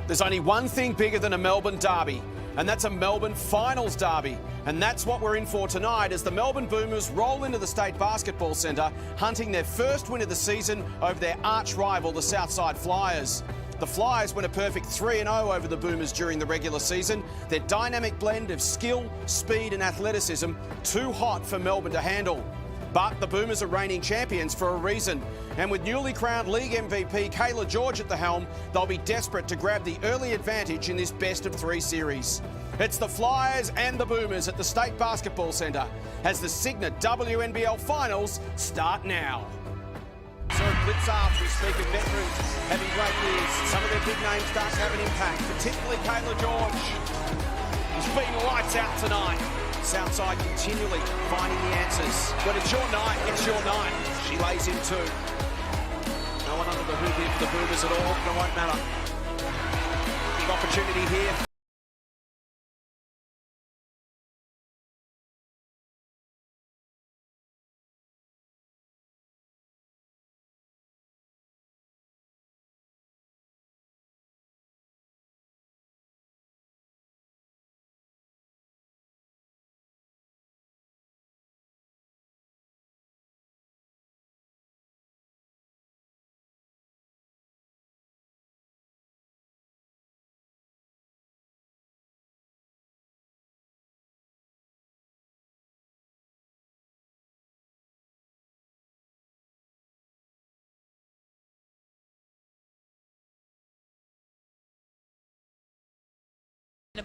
There's only one thing bigger than a Melbourne derby, and that's a Melbourne finals derby. And that's what we're in for tonight as the Melbourne Boomers roll into the State Basketball Centre, hunting their first win of the season over their arch rival, the Southside Flyers. The Flyers went a perfect 3-0 over the Boomers during the regular season. Their dynamic blend of skill, speed and athleticism, too hot for Melbourne to handle. But the Boomers are reigning champions for a reason. And with newly crowned league MVP Kayla George at the helm, they'll be desperate to grab the early advantage in this best-of-3 series. It's the Flyers and the Boomers at the State Basketball Centre as the Cygnett WNBL finals start now. So blitz after we speak of veterans having great years. Some of their big names start to have an impact, particularly Kayla George. He's been lights out tonight. Southside continually finding the answers. When it's your night, it's your night. She lays in too. No one under the hood here for the Boomers at all, but it won't matter. Big opportunity here.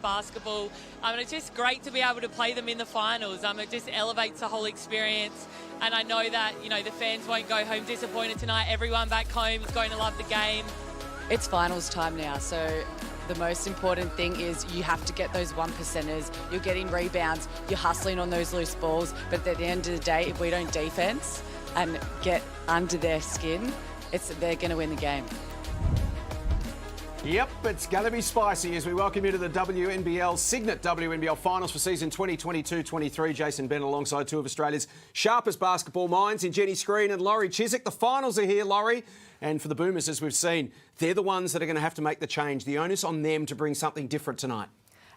Basketball. It's just great to be able to play them in the finals. It just elevates the whole experience, and I know that the fans won't go home disappointed tonight. Everyone back home is going to love the game. It's finals time now, so the most important thing is you have to get those 1%ers. You're getting rebounds, you're hustling on those loose balls, but at the end of the day, if we don't defense and get under their skin, they're going to win the game. Yep, it's going to be spicy as we welcome you to the WNBL, Cygnett WNBL finals for season 2022-23. Jason Bennett alongside two of Australia's sharpest basketball minds in Jenny Screen and Laurie Chiswick. The finals are here, Laurie. And for the Boomers, as we've seen, they're the ones that are going to have to make the change. The onus on them to bring something different tonight.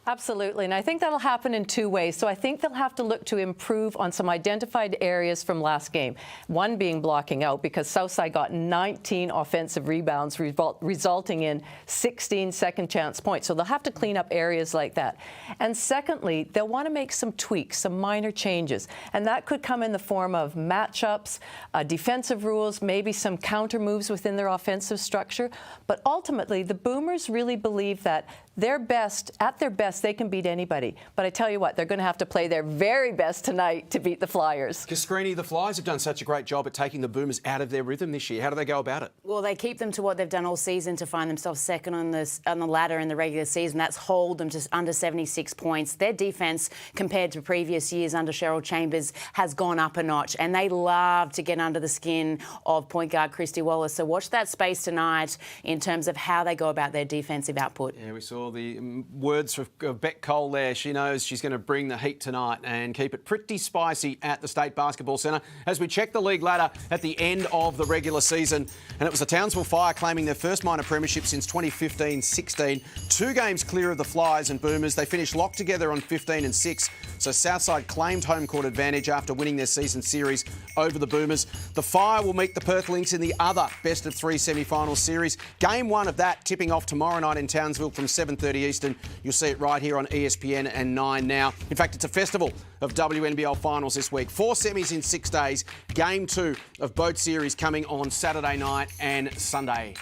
Absolutely, and I think that'll happen in two ways. So I think they'll have to look to improve on some identified areas from last game. One being blocking out, because Southside got 19 offensive rebounds, resulting in 16 second chance points. So they'll have to clean up areas like that. And secondly, they'll want to make some tweaks, some minor changes. And that could come in the form of matchups, defensive rules, maybe some counter moves within their offensive structure. But ultimately, the Boomers really believe that at their best, they can beat anybody. But I tell you what, they're going to have to play their very best tonight to beat the Flyers. Cascarini, the Flyers have done such a great job at taking the Boomers out of their rhythm this year. How do they go about it? Well, they keep them to what they've done all season to find themselves second on the ladder in the regular season. That's hold them to under 76 points. Their defence, compared to previous years under Cheryl Chambers, has gone up a notch, and they love to get under the skin of point guard Christy Wallace. So watch that space tonight in terms of how they go about their defensive output. Yeah, we saw the words of Beck Cole there. She knows she's going to bring the heat tonight and keep it pretty spicy at the State Basketball Centre as we check the league ladder at the end of the regular season. And it was the Townsville Fire claiming their first minor premiership since 2015-16. 2 games clear of the Flyers and Boomers. They finished locked together on 15-6. So Southside claimed home court advantage after winning their season series over the Boomers. The Fire will meet the Perth Lynx in the other best-of-3 semi-final series. Game 1 of that tipping off tomorrow night in Townsville from 7:30 Eastern. You'll see it right here on ESPN and 9 now. In fact, it's a festival of WNBL finals this week. 4 semis in 6 days. Game 2 of both series coming on Saturday night and Sunday.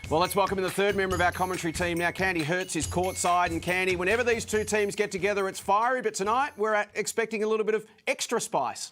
Well, let's welcome in the third member of our commentary team now. Candy Hertz is courtside. And Candy, whenever these two teams get together, it's fiery. But tonight, we're expecting a little bit of extra spice.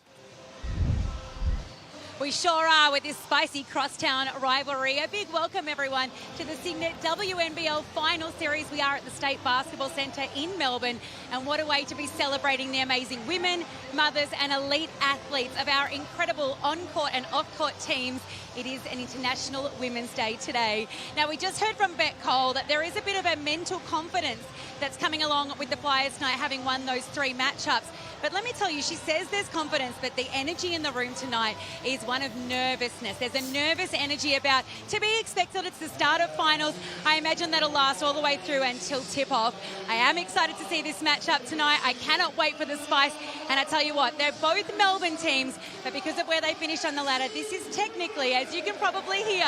We sure are, with this spicy crosstown rivalry. A big welcome, everyone, to the Cygnett WNBL final series. We are at the State Basketball Centre in Melbourne, and what a way to be celebrating the amazing women, mothers and elite athletes of our incredible on-court and off-court teams. It is an International Women's Day today. Now, we just heard from Beck Cole that there is a bit of a mental confidence that's coming along with the Flyers tonight, having won those 3 matchups. But let me tell you, she says there's confidence, but the energy in the room tonight is one of nervousness. There's a nervous energy about to be expected. It's the start of finals. I imagine that'll last all the way through until tip-off. I am excited to see this matchup tonight. I cannot wait for the spice. And I tell you what, they're both Melbourne teams, but because of where they finished on the ladder, this is technically, as you can probably hear,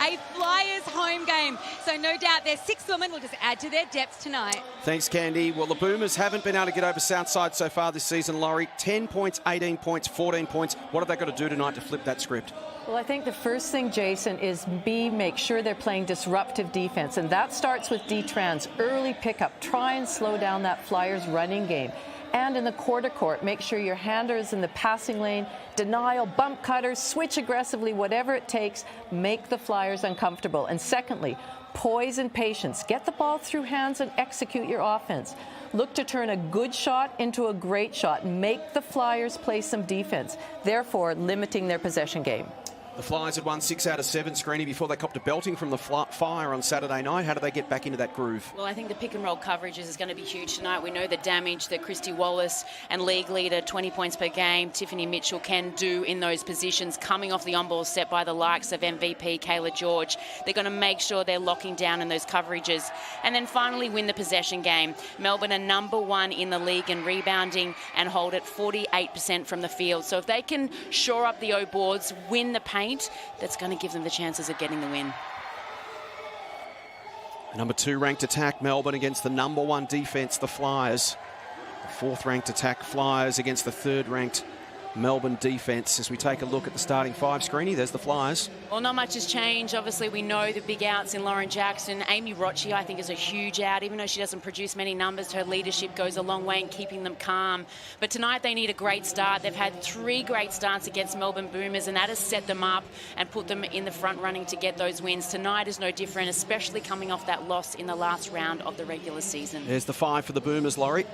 a Flyers home game. So no doubt their 6 women will just add to their depth tonight. Thanks, Candy. Well, the Boomers haven't been able to get over Southside so far this season, Laurie. 10 points, 18 points, 14 points. What have they got to do tonight to flip that script? Well, I think the first thing, Jason, is make sure they're playing disruptive defense. And that starts with D-Trans. Early pickup. Try and slow down that Flyers running game. And in the quarter court, make sure your handers in the passing lane, denial, bump cutters, switch aggressively, whatever it takes, make the Flyers uncomfortable. And secondly, poise and patience. Get the ball through hands and execute your offense. Look to turn a good shot into a great shot. Make the Flyers play some defense, therefore limiting their possession game. The Flyers had won 6 out of 7, Screeny, before they copped a belting from the Fire on Saturday night. How do they get back into that groove? Well, I think the pick and roll coverage is going to be huge tonight. We know the damage that Christy Wallace and league leader, 20 points per game, Tiffany Mitchell can do in those positions, coming off the on-ball set by the likes of MVP Kayla George. They're going to make sure they're locking down in those coverages. And then finally win the possession game. Melbourne are #1 in the league in rebounding and hold at 48% from the field. So if they can shore up the O boards, win the paint, that's going to give them the chances of getting the win. Number 2 ranked attack, Melbourne, against the #1 defence, the Flyers. The 4th ranked attack, Flyers, against the 3rd ranked Melbourne defence. As we take a look at the starting 5, Screeny, there's the Flyers. Well, not much has changed. Obviously, we know the big outs in Lauren Jackson. Amy Rochi, I think, is a huge out. Even though she doesn't produce many numbers, her leadership goes a long way in keeping them calm. But tonight, they need a great start. They've had 3 great starts against Melbourne Boomers, and that has set them up and put them in the front running to get those wins. Tonight is no different, especially coming off that loss in the last round of the regular season. There's the 5 for the Boomers, Laurie.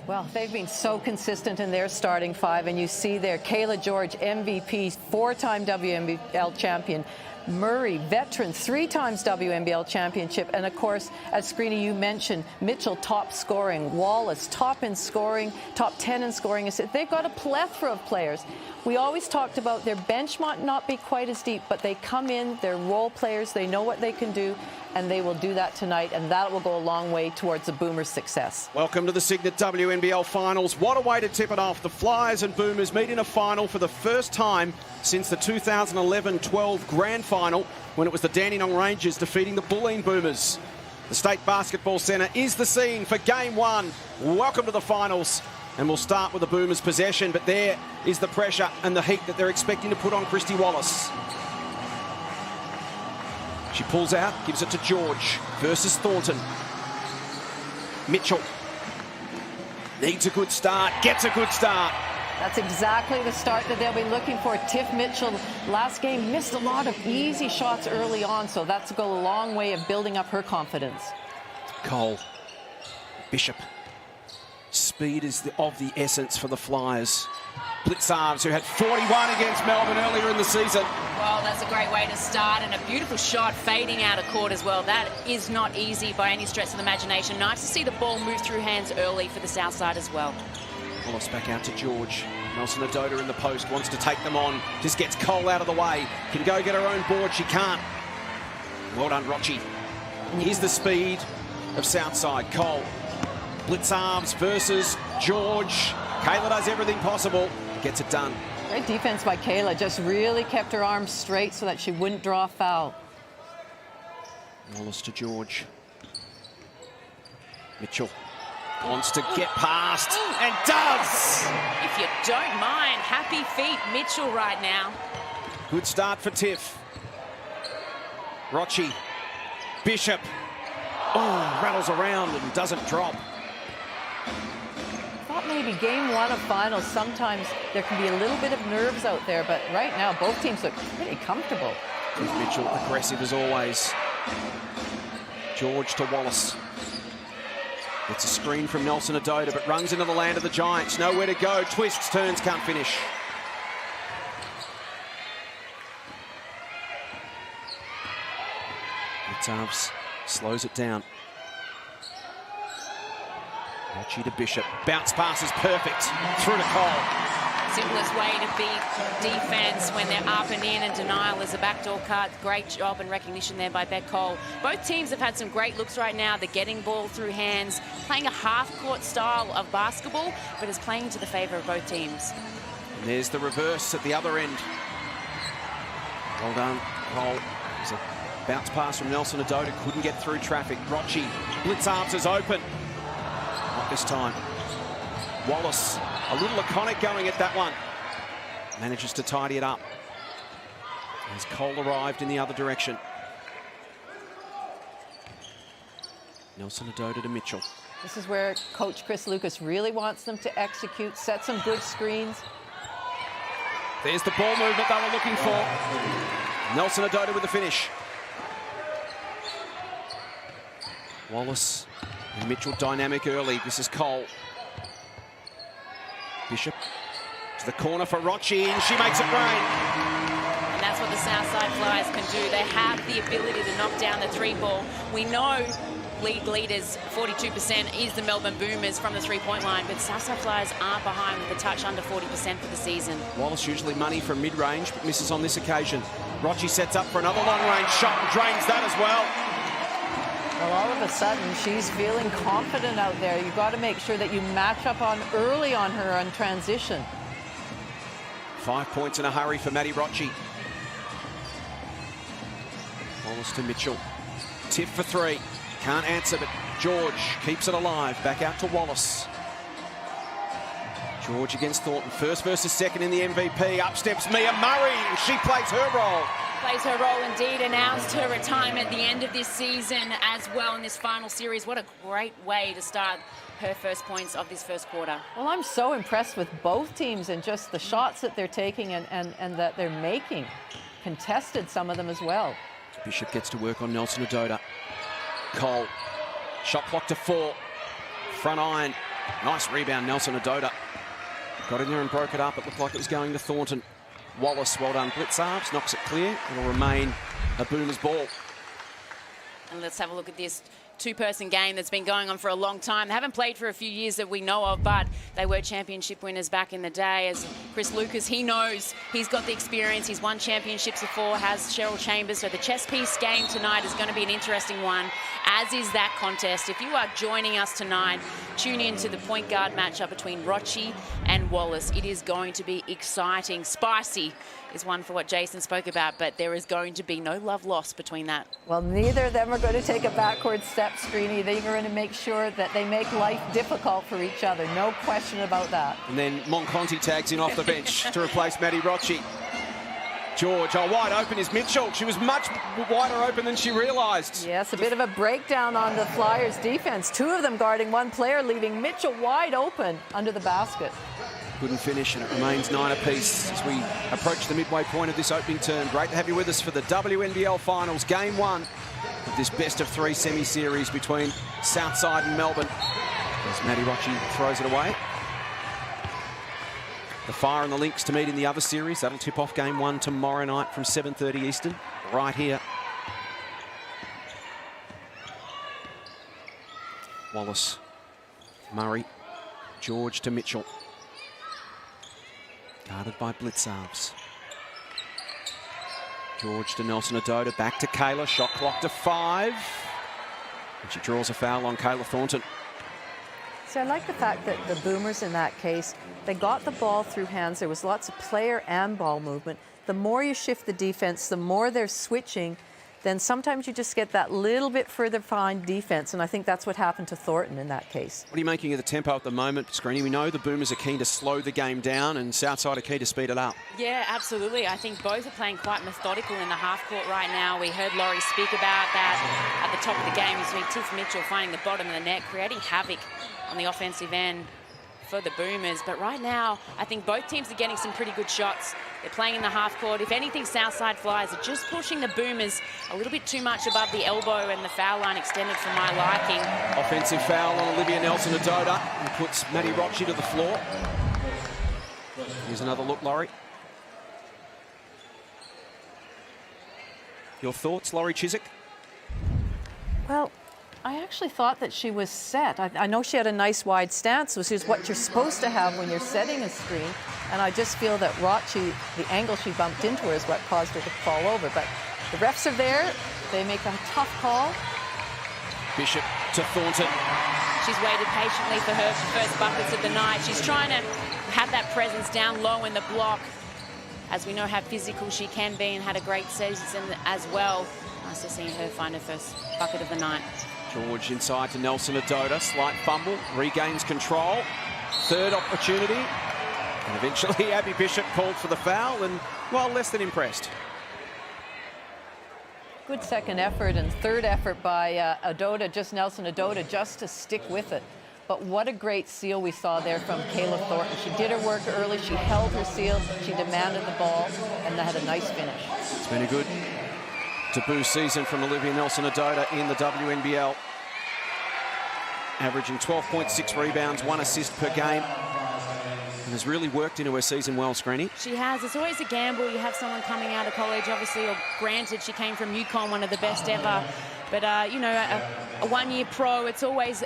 Well, they've been so consistent in their starting 5, and you see there Kayla George, MVP, 4-time WNBL champion. Murray, veteran, 3 times WNBL championship. And, of course, as Screeny, you mentioned, Mitchell, top scoring. Wallace, top in scoring, top 10 in scoring. They've got a plethora of players. We always talked about their bench might not be quite as deep, but they come in, they're role players, they know what they can do, and they will do that tonight, and that will go a long way towards the Boomers' success. Welcome to the Cygnett WNBL Finals. What a way to tip it off. The Flyers and Boomers meet in a final for the first time since the 2011-12 Grand Final, when it was the Dandenong Rangers defeating the Bulleen Boomers. The State Basketball Centre is the scene for Game 1. Welcome to the finals. And we'll start with the Boomers' possession, but there is the pressure and the heat that they're expecting to put on Christy Wallace. She pulls out, gives it to George versus Thornton. Mitchell needs a good start, gets a good start. That's exactly the start that they'll be looking for. Tiff Mitchell, last game, missed a lot of easy shots early on, so that's going to go a long way of building up her confidence. Cole, Bishop. Speed is of the essence for the Flyers. Blitzarves, who had 41 against Melbourne earlier in the season. Well, that's a great way to start, and a beautiful shot fading out of court as well. That is not easy by any stretch of the imagination. Nice to see the ball move through hands early for the Southside as well. Wallace back out to George. Nelson Adoda in the post, wants to take them on. Just gets Cole out of the way. Can go get her own board, she can't. Well done, Rochi. Here's the speed of Southside. Cole. Blitzarves versus George. Kayla does everything possible. Gets it done. Great defense by Kayla. Just really kept her arms straight so that she wouldn't draw a foul. Wallace to George. Mitchell wants to get past and does. If you don't mind, happy feet Mitchell right now. Good start for Tiff. Rochi. Bishop. Oh, rattles around and doesn't drop. Thought maybe game 1 of finals, sometimes there can be a little bit of nerves out there, but right now both teams look pretty comfortable. Tiff Mitchell aggressive as always. George to Wallace. It's a screen from Nelson Adoda, but runs into the land of the Giants. Nowhere to go. Twists, turns, can't finish. Blitzarves slows it down. Rocci to Bishop. Bounce pass is perfect. Through to Cole. Simplest way to beat defence when they're up and in, and denial is a backdoor cut. Great job and recognition there by Beck Cole. Both teams have had some great looks right now. They're getting ball through hands, playing a half-court style of basketball, but it's playing into the favour of both teams. And there's the reverse at the other end. Well done, Cole. There's a bounce pass from Nelson Adota. Couldn't get through traffic. Rocci, blitz arms is open. Not this time. Wallace, a little laconic going at that one. Manages to tidy it up. As Cole arrived in the other direction. Nelson Adota to Mitchell. This is where Coach Chris Lucas really wants them to execute, set some good screens. There's the ball movement they were looking for. Nelson Adota with the finish. Wallace and Mitchell dynamic early. This is Cole. Bishop to the corner for Rocci, and she makes it rain. And that's what the Southside Flyers can do. They have the ability to knock down the three ball. We know league leaders, 42% is the Melbourne Boomers from the three-point line, but Southside Flyers are behind with a touch under 40% for the season. Wallace usually money from mid-range, but misses on this occasion. Rocci sets up for another long-range shot and drains that as well. Well, all of a sudden, she's feeling confident out there. You've got to make sure that you match up on early on her on transition. 5 points in a hurry for Maddie Rocci. Wallace to Mitchell. Tip for three. Can't answer, but George keeps it alive. Back out to Wallace. George against Thornton. First versus second in the MVP. Up steps Mia Murray, and she plays her role. Plays her role indeed, announced her retirement at the end of this season as well in this final series. What a great way to start her first points of this first quarter. Well, I'm so impressed with both teams and just the shots that they're taking and that they're making. Contested some of them as well. Bishop gets to work on Nelson Adota. Cole, shot clock to 4. Front iron, nice rebound, Nelson Adota. Got in there and broke it up. It looked like it was going to Thornton. Wallace, well done, Blitzarves, knocks it clear. It'll remain a Boomers ball. And let's have a look at this two-person game that's been going on for a long time. They haven't played for a few years that we know of, but they were championship winners back in the day. As Chris Lucas, he knows, he's got the experience. He's won championships before, has Cheryl Chambers. So the chess piece game tonight is going to be an interesting one, as is that contest. If you are joining us tonight, tune in to the point guard matchup between Rocci and Wallace. It is going to be exciting. Spicy is one for what Jason spoke about, but there is going to be no love lost between that. Well, neither of them are going to take a backward step, Screeny. They're going to make sure that they make life difficult for each other. No question about that. And then Monconti tags in off the bench to replace Maddie Rocci. George, wide open is Mitchell. She was much wider open than she realised. Yes, a bit of a breakdown on the Flyers' defense. Two of them guarding one player, leaving Mitchell wide open under the basket. Couldn't finish, and it remains 9 apiece as we approach the midway point of this opening term. Great to have you with us for the WNBL Finals, Game 1 of this best-of-3 semi-series between Southside and Melbourne. As Maddie Rocci throws it away. The Fire and the Lynx to meet in the other series. That'll tip off Game 1 tomorrow night from 7:30 Eastern, right here. Wallace, Murray, George to Mitchell. Guarded by Blitzarves. George to Nelson Adota, back to Kayla, shot clock to 5. And she draws a foul on Kayla Thornton. So I like the fact that the Boomers in that case, they got the ball through hands. There was lots of player and ball movement. The more you shift the defense, the more they're switching, then sometimes you just get that little bit further behind defense, and I think that's what happened to Thornton in that case. What are you making of the tempo at the moment, Screeny? We know the Boomers are keen to slow the game down and Southside are keen to speed it up. Yeah, absolutely. I think both are playing quite methodical in the half court right now. We heard Laurie speak about that at the top of the game. You see Tiff Mitchell finding the bottom of the net, creating havoc on the offensive end for the Boomers. But right now, I think both teams are getting some pretty good shots. They're playing in the half court. If anything, Southside Flyers are just pushing the Boomers a little bit too much above the elbow, and the foul line extended for my liking. Offensive foul on Olivia Nelson Adota, and puts Maddie Rocci to the floor. Here's another look, Laurie. Your thoughts, Laurie Chiswick? Well, I actually thought that she was set. I know she had a nice wide stance, which is what you're supposed to have when you're setting a screen. And I just feel that Rochi, the angle she bumped into her is what caused her to fall over. But the refs are there. They make a tough call. Bishop to Thornton. She's waited patiently for her first buckets of the night. She's trying to have that presence down low in the block. As we know how physical she can be, and had a great season as well. Nice to see her find her first bucket of the night. George inside to Nelson Adoda. Slight fumble, regains control. Third opportunity. And eventually Abby Bishop called for the foul and, well, less than impressed. Good second effort and third effort by Adoda, Nelson Adoda, just to stick with it. But what a great seal we saw there from Kayla Thornton. She did her work early, she held her seal, she demanded the ball, and had a nice finish. It's been a good debut season from Olivia Nelson Adoda in the WNBL. Averaging 12.6 rebounds, 1 assist per game. And has really worked into her season well, Screeny. She has. It's always a gamble. You have someone coming out of college, obviously, or granted, she came from UConn, one of the best ever. But, you know, a one-year pro, it's always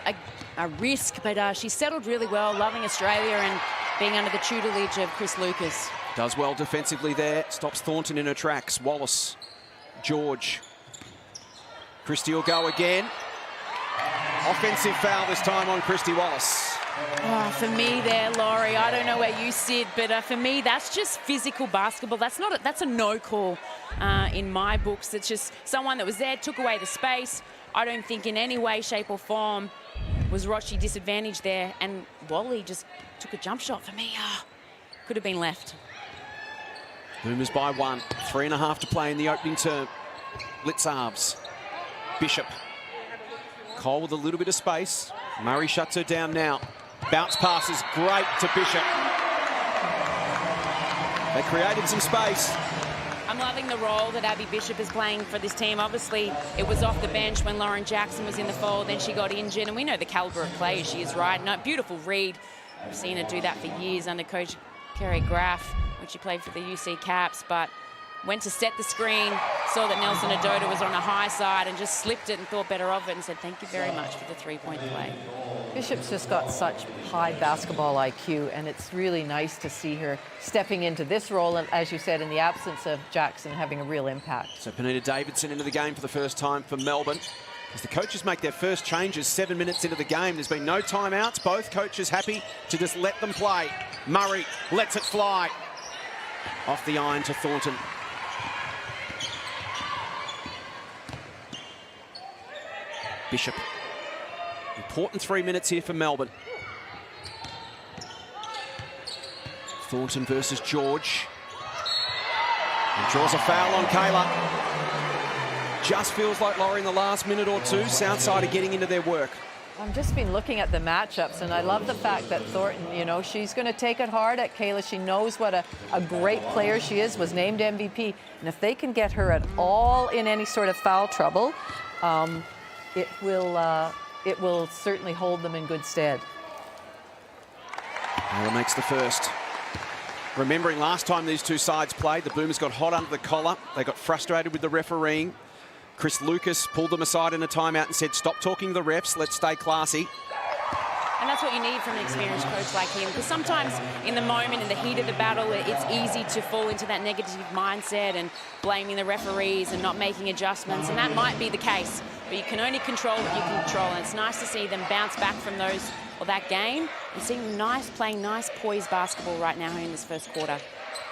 a risk. But she settled really well, loving Australia and being under the tutelage of Chris Lucas. Does well defensively there. Stops Thornton in her tracks. Wallace, George. Christie will go again. Offensive foul this time on Christie Wallace. Oh, for me there, Laurie, I don't know where you sit, but for me, that's just physical basketball. That's a no call in my books. It's just someone that was there, took away the space. I don't think in any way, shape or form was Rochi disadvantaged there. And Wally just took a jump shot for me. Could have been left. Boomers by 1. 3.5 to play in the opening term. Litzarves. Bishop. Cole with a little bit of space. Murray shuts her down now. Bounce pass is great to Bishop. They created some space. I'm loving the role that Abby Bishop is playing for this team. Obviously, it was off the bench when Lauren Jackson was in the fold. Then she got injured, and we know the caliber of player she is, right? No, beautiful read. We've seen her do that for years under Coach Kerry Graff when she played for the UC Caps, but went to set the screen, saw that Nelson Adoda was on a high side and just slipped it and thought better of it and said, thank you very much for the three-point play. Bishop's just got such high basketball IQ, and it's really nice to see her stepping into this role, and as you said, in the absence of Jackson, having a real impact. So Panita Davidson into the game for the first time for Melbourne. As the coaches make their first changes 7 minutes into the game, there's been no timeouts. Both coaches happy to just let them play. Murray lets it fly. Off the iron to Thornton. Bishop. Important 3 minutes here for Melbourne. Thornton versus George. And draws a foul on Kayla. Just feels like Laurie in the last minute or two, Southside are getting into their work. I've just been looking at the matchups, and I love the fact that Thornton, you know, she's going to take it hard at Kayla. She knows what a great player she is, was named MVP. And if they can get her at all in any sort of foul trouble, it will certainly hold them in good stead. Kayla makes the first. Remembering last time these two sides played, the Boomers got hot under the collar. They got frustrated with the refereeing. Chris Lucas pulled them aside in a timeout and said, stop talking to the refs, let's stay classy. And that's what you need from an experienced coach like him, because sometimes in the moment, in the heat of the battle, it's easy to fall into that negative mindset and blaming the referees and not making adjustments, and that might be the case, but you can only control what you can control, and it's nice to see them bounce back from that game and seeing playing nice poised basketball right now in this first quarter.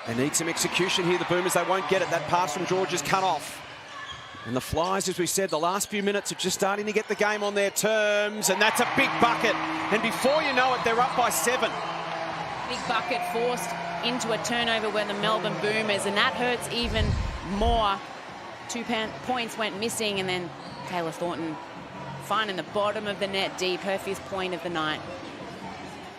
They need some execution here, the Boomers. They won't get it. That pass from George is cut off. And the Flyers, as we said, the last few minutes are just starting to get the game on their terms, and that's a big bucket. And before you know it, they're up by 7. Big bucket forced into a turnover where the Melbourne Boomers, and that hurts even more. 2 points went missing, and then Kayla Thornton finding the bottom of the net deep, her 5th point of the night.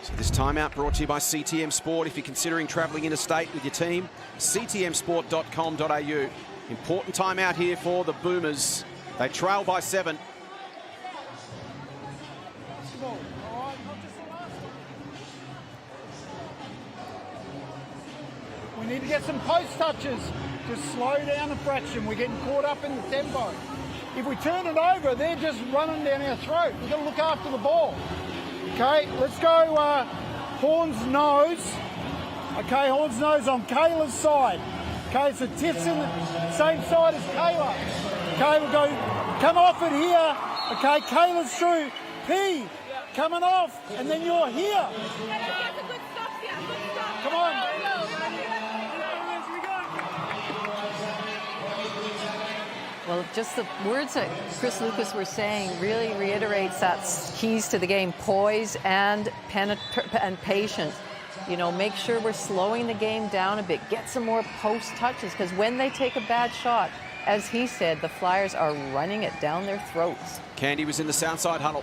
So this timeout brought to you by CTM Sport. If you're considering travelling interstate with your team, ctmsport.com.au. Important timeout here for the Boomers. They trail by 7. We need to get some post touches. Just slow down a fraction. We're getting caught up in the tempo. If we turn it over, they're just running down our throat. We've got to look after the ball. Okay, let's go Horn's nose. Okay, Horn's nose on Kayla's side. Okay, so Tiff's in the same side as Kayla. Okay, we'll go, come off it here. Okay, Kayla's through. P, coming off, and then you're here. Come on. Well, just the words that Chris Lucas were saying really reiterates that keys to the game: poise and patience. You know, make sure we're slowing the game down a bit, get some more post touches, because when they take a bad shot, as he said, the Flyers are running it down their throats. Candy was in the Southside huddle.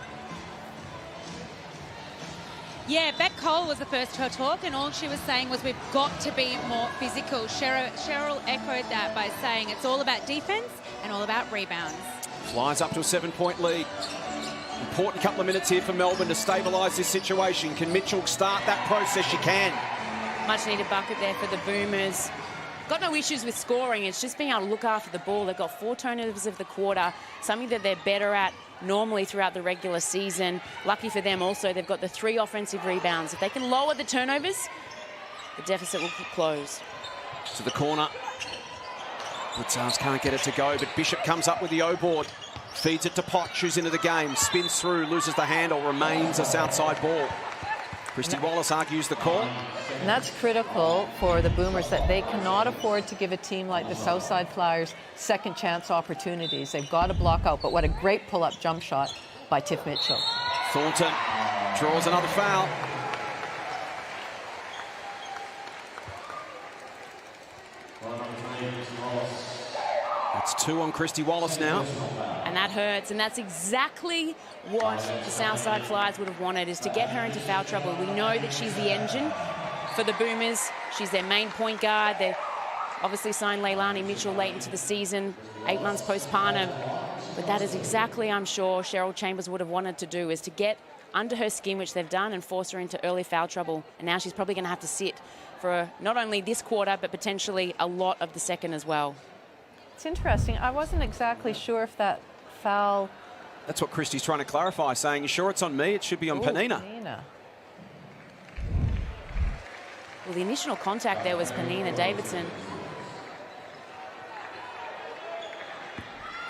Yeah, Beck Cole was the first to talk, and all she was saying was we've got to be more physical. Cheryl echoed that by saying it's all about defence and all about rebounds. Flies up to a 7-point lead. Important couple of minutes here for Melbourne to stabilise this situation. Can Mitchell start that process? She can. Much needed bucket there for the Boomers. Got no issues with scoring. It's just being able to look after the ball. They've got 4 turnovers of the quarter, something that they're better at normally throughout the regular season. Lucky for them also, they've got the 3 offensive rebounds. If they can lower the turnovers, the deficit will close. To the corner. Blitzards can't get it to go, but Bishop comes up with the O-board. Feeds it to Potch, who's into the game. Spins through, loses the handle, remains a Southside ball. Christy Wallace argues the call. And that's critical for the Boomers, that they cannot afford to give a team like the Southside Flyers second chance opportunities. They've got to block out, but what a great pull-up jump shot by Tiff Mitchell. Thornton draws another foul. That's 2 on Christy Wallace now. And that hurts, and that's exactly what the Southside Flyers would have wanted, is to get her into foul trouble. We know that she's the engine for the Boomers. She's their main point guard. They obviously signed Leilani Mitchell late into the season, 8 months postpartum. But that is exactly, I'm sure, Cheryl Chambers would have wanted to do, is to get under her skin, which they've done, and force her into early foul trouble. And now she's probably going to have to sit for not only this quarter, but potentially a lot of the second as well. It's interesting. I wasn't exactly sure if that foul... That's what Christy's trying to clarify, saying, you sure it's on me? It should be on Panina. Panina. Well, the initial contact there was Panina Davidson.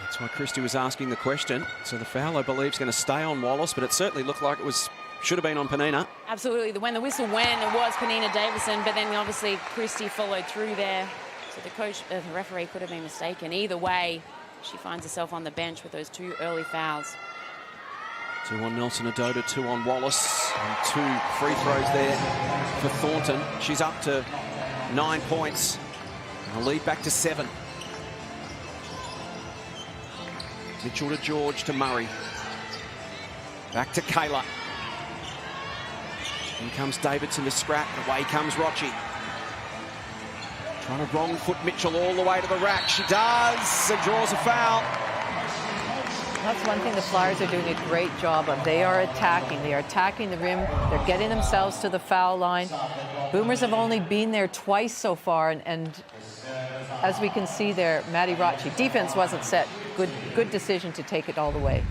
That's why Christy was asking the question. So the foul, I believe, is going to stay on Wallace, but it certainly looked like it should have been on Panina. Absolutely. When the whistle went, it was Panina Davidson, but then obviously Christy followed through there. So the referee could have been mistaken. Either way, she finds herself on the bench with those 2 early fouls. 2 on Nelson Adota, 2 on Wallace, and 2 free throws there for Thornton. She's up to 9 points, and the lead back to 7. Mitchell to George to Murray. Back to Kayla. In comes Davidson to scrap. Away comes Rochi. Trying to wrong foot Mitchell all the way to the rack. She does, and draws a foul. That's one thing the Flyers are doing a great job of. They are attacking. They are attacking the rim. They're getting themselves to the foul line. Boomers have only been there twice so far, and as we can see there, Maddie Rochi, defense wasn't set. Good decision to take it all the way.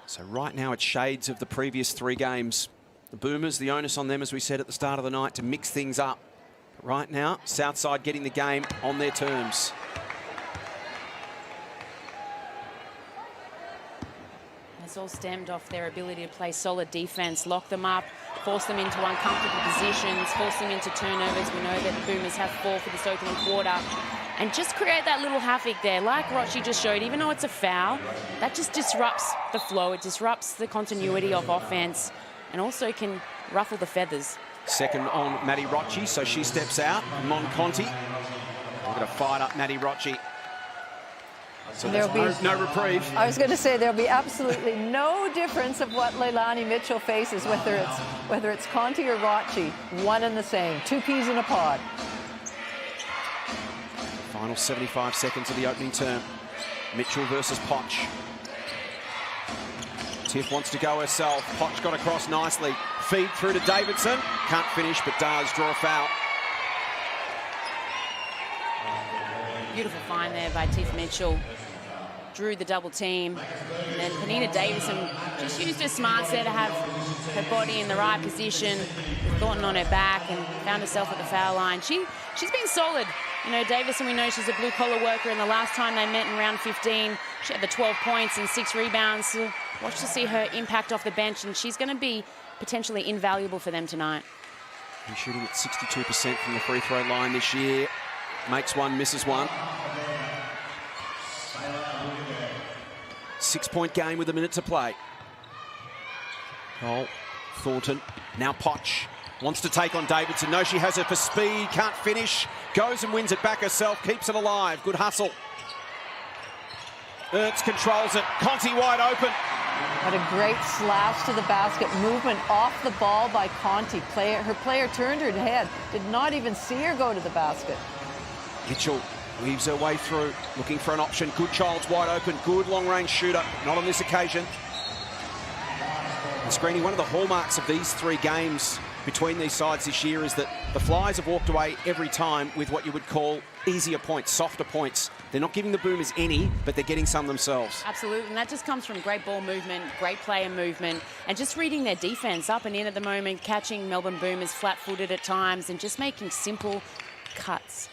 So right now it's shades of the previous 3 games. The Boomers, the onus on them, as we said at the start of the night, to mix things up. But right now, Southside getting the game on their terms. It's all stemmed off their ability to play solid defense, lock them up, force them into uncomfortable positions, force them into turnovers. We know that the Boomers have 4 for this opening quarter. And just create that little havoc there, like Rochi just showed. Even though it's a foul, that just disrupts the flow. It disrupts the continuity of offense, and also can ruffle the feathers. Second on Maddie Rochi, so she steps out. Monconti. We're going to fight up Maddie Rochi. So there's no reprieve. I was going to say there'll be absolutely no difference of what Leilani Mitchell faces, whether it's Conti or Rochi. One and the same. 2 peas in a pod. Final 75 seconds of the opening term. Mitchell versus Potch. Tiff wants to go herself. Potch got across nicely. Feed through to Davidson. Can't finish, but does draw a foul. Beautiful find there by Tiff Mitchell. Drew the double team. And then Penina Davison just used her smarts there to have her body in the right position with Thornton on her back and found herself at the foul line. She's been solid. You know, Davison, we know she's a blue-collar worker, and the last time they met in round 15, she had the 12 points and 6 rebounds. So watch to see her impact off the bench, and she's going to be potentially invaluable for them tonight. He's shooting at 62% from the free throw line this year. Makes one, misses one. 6-point game with a minute to play. Cole, Thornton, now Potch. Wants to take on Davidson. No, she has it for speed. Can't finish. Goes and wins it back herself. Keeps it alive. Good hustle. Ertz controls it. Conti wide open. What a great slash to the basket. Movement off the ball by Conti. Her player turned her head. Did not even see her go to the basket. Mitchell weaves her way through. Looking for an option. Good Child's wide open. Good long-range shooter. Not on this occasion. And Screeny, one of the hallmarks of these 3 games between these sides this year is that the Flyers have walked away every time with what you would call easier points, softer points. They're not giving the Boomers any, but they're getting some themselves. Absolutely, and that just comes from great ball movement, great player movement, and just reading their defense up and in at the moment, catching Melbourne Boomers flat-footed at times and just making simple cuts.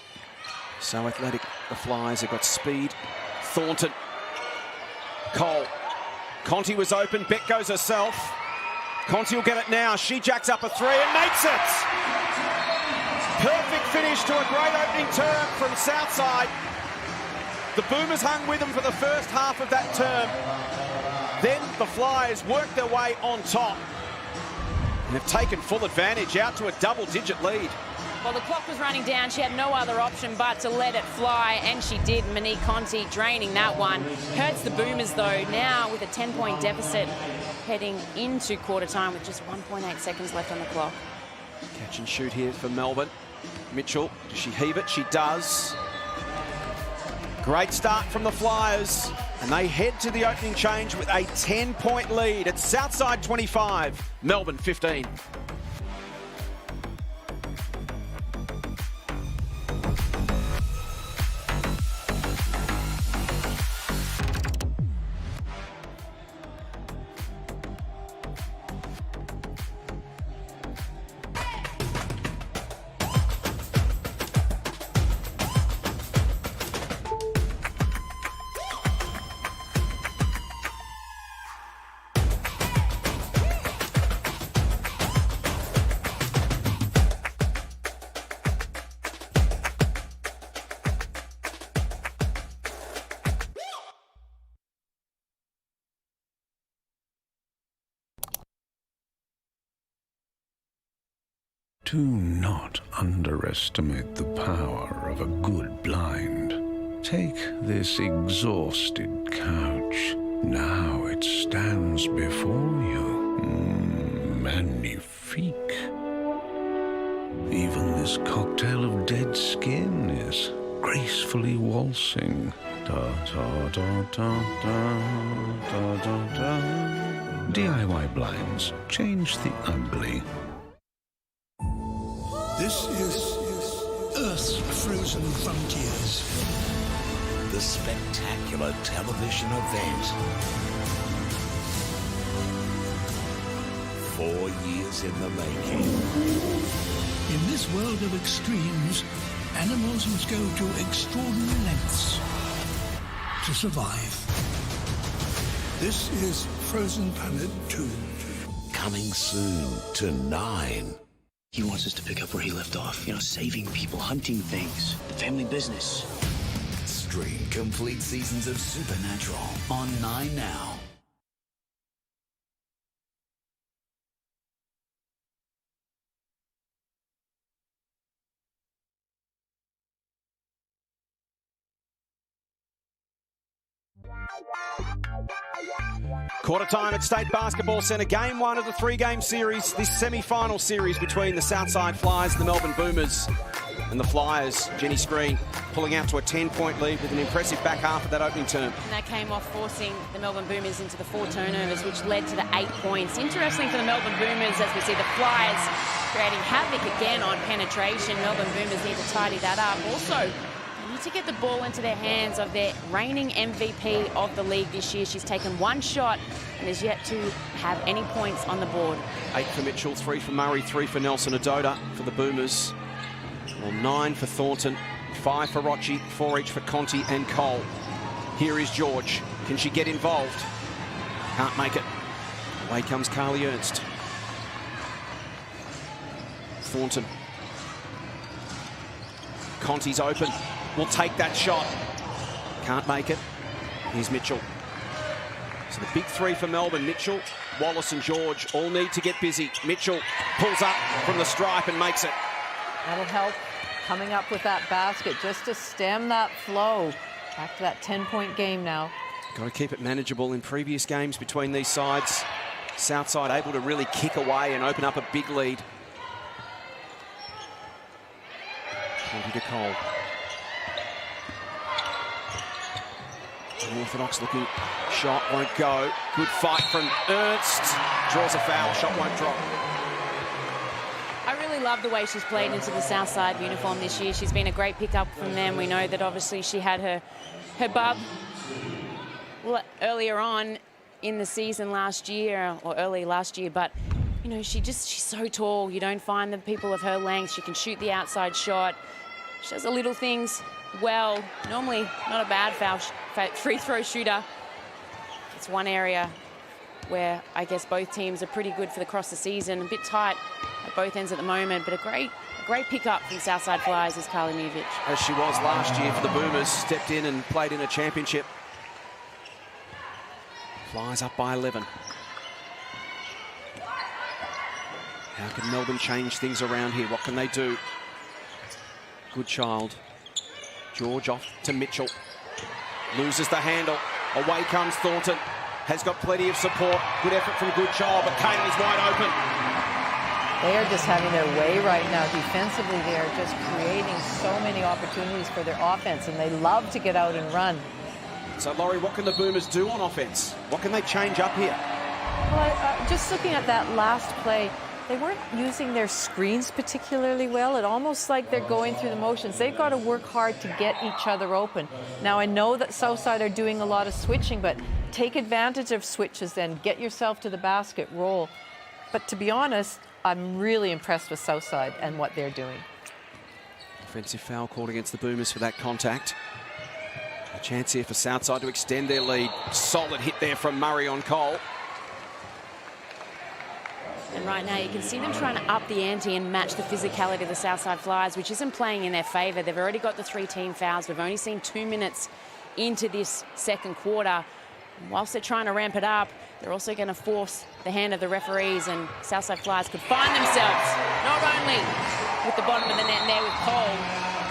So athletic, the Flyers have got speed. Thornton. Cole. Conti was open, Beck goes herself. Conti will get it now. She jacks up a 3 and makes it. Perfect finish to a great opening term from Southside. The Boomers hung with them for the first half of that term. Then the Flyers worked their way on top and have taken full advantage out to a double-digit lead. Well, the clock was running down. She had no other option but to let it fly, and she did. Monique Conti draining that one. Hurts the Boomers, though, now with a 10-point deficit heading into quarter time with just 1.8 seconds left on the clock. Catch and shoot here for Melbourne. Mitchell, does she heave it? She does. Great start from the Flyers, and they head to the opening change with a 10-point lead. It's Southside 25, Melbourne 15. Do not underestimate the power of a good blind. Take this exhausted couch. Now it stands before you. Magnifique. Even this cocktail of dead skin is gracefully waltzing. Da-da-da-da-da-da-da-da. DIY blinds. Change the ugly. This is Earth's Frozen Frontiers. The spectacular television event. 4 years in the making. In this world of extremes, animals must go to extraordinary lengths to survive. This is Frozen Planet 2. Coming soon to 9. He wants us to pick up where he left off, you know, saving people, hunting things, the family business. Stream complete seasons of Supernatural on 9 now. Quarter time at State Basketball Centre. Game 1 of the 3-game series. This semi-final series between the Southside Flyers and the Melbourne Boomers. And the Flyers, Jenny Screen, pulling out to a 10-point lead with an impressive back half of that opening term. And that came off forcing the Melbourne Boomers into the 4 turnovers, which led to the 8 points. Interesting for the Melbourne Boomers as we see the Flyers creating havoc again on penetration. Melbourne Boomers need to tidy that up. Also, need to get the ball into their hands of their reigning MVP of the league this year. She's taken one shot and is yet to have any points on the board. 8 for Mitchell, 3 for Murray, 3 for Nelson Adoda for the Boomers. Well, 9 for Thornton, 5 for Rochi, 4 each for Conti and Cole. Here is George. Can she get involved? Can't make it. Away comes Carly Ernst. Thornton. Conti's open. Will take that shot. Can't make it. Here's Mitchell. So the big 3 for Melbourne. Mitchell, Wallace and George all need to get busy. Mitchell pulls up from the stripe and makes it. That'll help coming up with that basket just to stem that flow. Back to that 10-point game now. Got to keep it manageable. In previous games between these sides, Southside able to really kick away and open up a big lead. Conti to Cole. Unorthodox looking shot, won't go. Good fight from Ernst. Draws a foul, shot won't drop. I really love the way she's played into the Southside uniform this year. She's been a great pickup from them. We know that obviously she had her bub earlier on in the season last year, or early last year, but you know, she's so tall. You don't find the people of her length. She can shoot the outside shot. She does the little things well. Normally not a bad free throw shooter. It's one area where I guess both teams are pretty good for across the season. A bit tight at both ends at the moment, but a great pickup from Southside Flyers is Carly Miovic. As she was last year for the Boomers, stepped in and played in a championship. Flyers up by 11. How can Melbourne change things around here? What can they do? Good child. George off to Mitchell. Loses the handle. Away comes Thornton. Has got plenty of support. Good effort from Good Child, but Kaylee's wide open. They are just having their way right now. Defensively, they are just creating so many opportunities for their offense, and they love to get out and run. So, Laurie, what can the Boomers do on offense? What can they change up here? Well, just looking at that last play, they weren't using their screens particularly well. It almost like they're going through the motions. They've got to work hard to get each other open. Now, I know that Southside are doing a lot of switching, but take advantage of switches and get yourself to the basket, roll. But to be honest, I'm really impressed with Southside and what they're doing. Offensive foul called against the Boomers for that contact. A chance here for Southside to extend their lead. Solid hit there from Murray on Cole. And right now you can see them trying to up the ante and match the physicality of the Southside Flyers, which isn't playing in their favour. They've already got the 3 team fouls. We've only seen 2 minutes into this second quarter. And whilst they're trying to ramp it up, they're also going to force the hand of the referees, and Southside Flyers could find themselves not only with the bottom of the net there with Cole,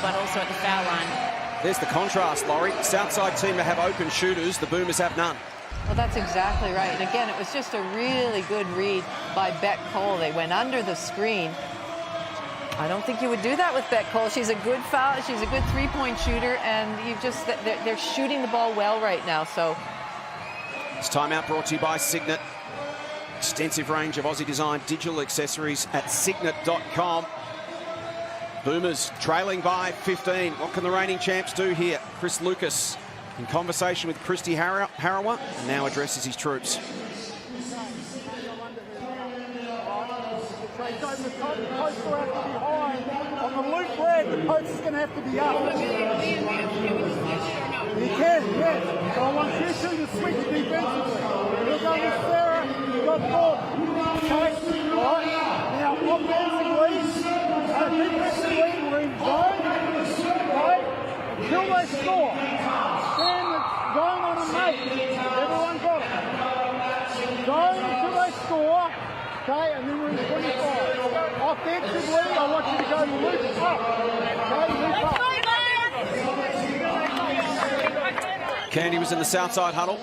but also at the foul line. There's the contrast, Laurie. Southside team to have open shooters. The Boomers have none. Well, that's exactly right. And again, it was just a really good read by Beck Cole. They went under the screen. I don't think you would do that with Beck Cole. She's a good foul. She's a good three-point shooter, and they're shooting the ball well right now. So this timeout brought to you by Cygnett. Extensive range of Aussie-designed digital accessories at cygnett.com. Boomers trailing by 15. What can the reigning champs do here? Chris Lucas in conversation with Christy Harawa, and now addresses his troops. The posts will have to be high. On the loop red, the post is going to have to be up. You can, yes. So I want you two to switch defensively. You'll go with Sarah, you've got Thornton. Okay, all right. Now, defensively, we're in zone, right? Until they score. Then it's zone on a make. Everyone got it. Zone until they score. Okay, and then we're in 25. Offensively, I want you to go loop up. Okay, loop up. Candy was in the Southside huddle.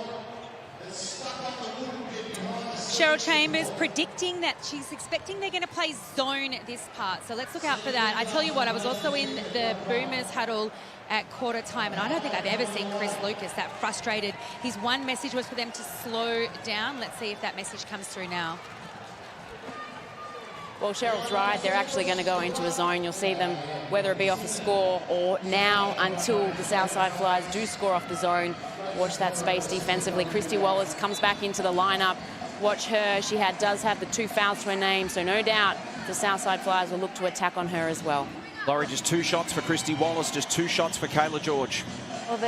Cheryl Chambers predicting that she's expecting they're going to play zone this part. So let's look out for that. I tell you what, I was also in the Boomers huddle at quarter time, and I don't think I've ever seen Chris Lucas that frustrated. His one message was for them to slow down. Let's see if that message comes through now. well, Cheryl's right. They're actually going to go into a zone. You'll see them, whether it be off a score or now until the Southside Flyers do score off the zone. Watch that space defensively. Kristy Wallace comes back into the lineup. Watch her. She does have the 2 fouls to her name, so no doubt the Southside Flyers will look to attack on her as well. Laurie, just 2 shots for Kristy Wallace, just 2 shots for Kayla George. Well,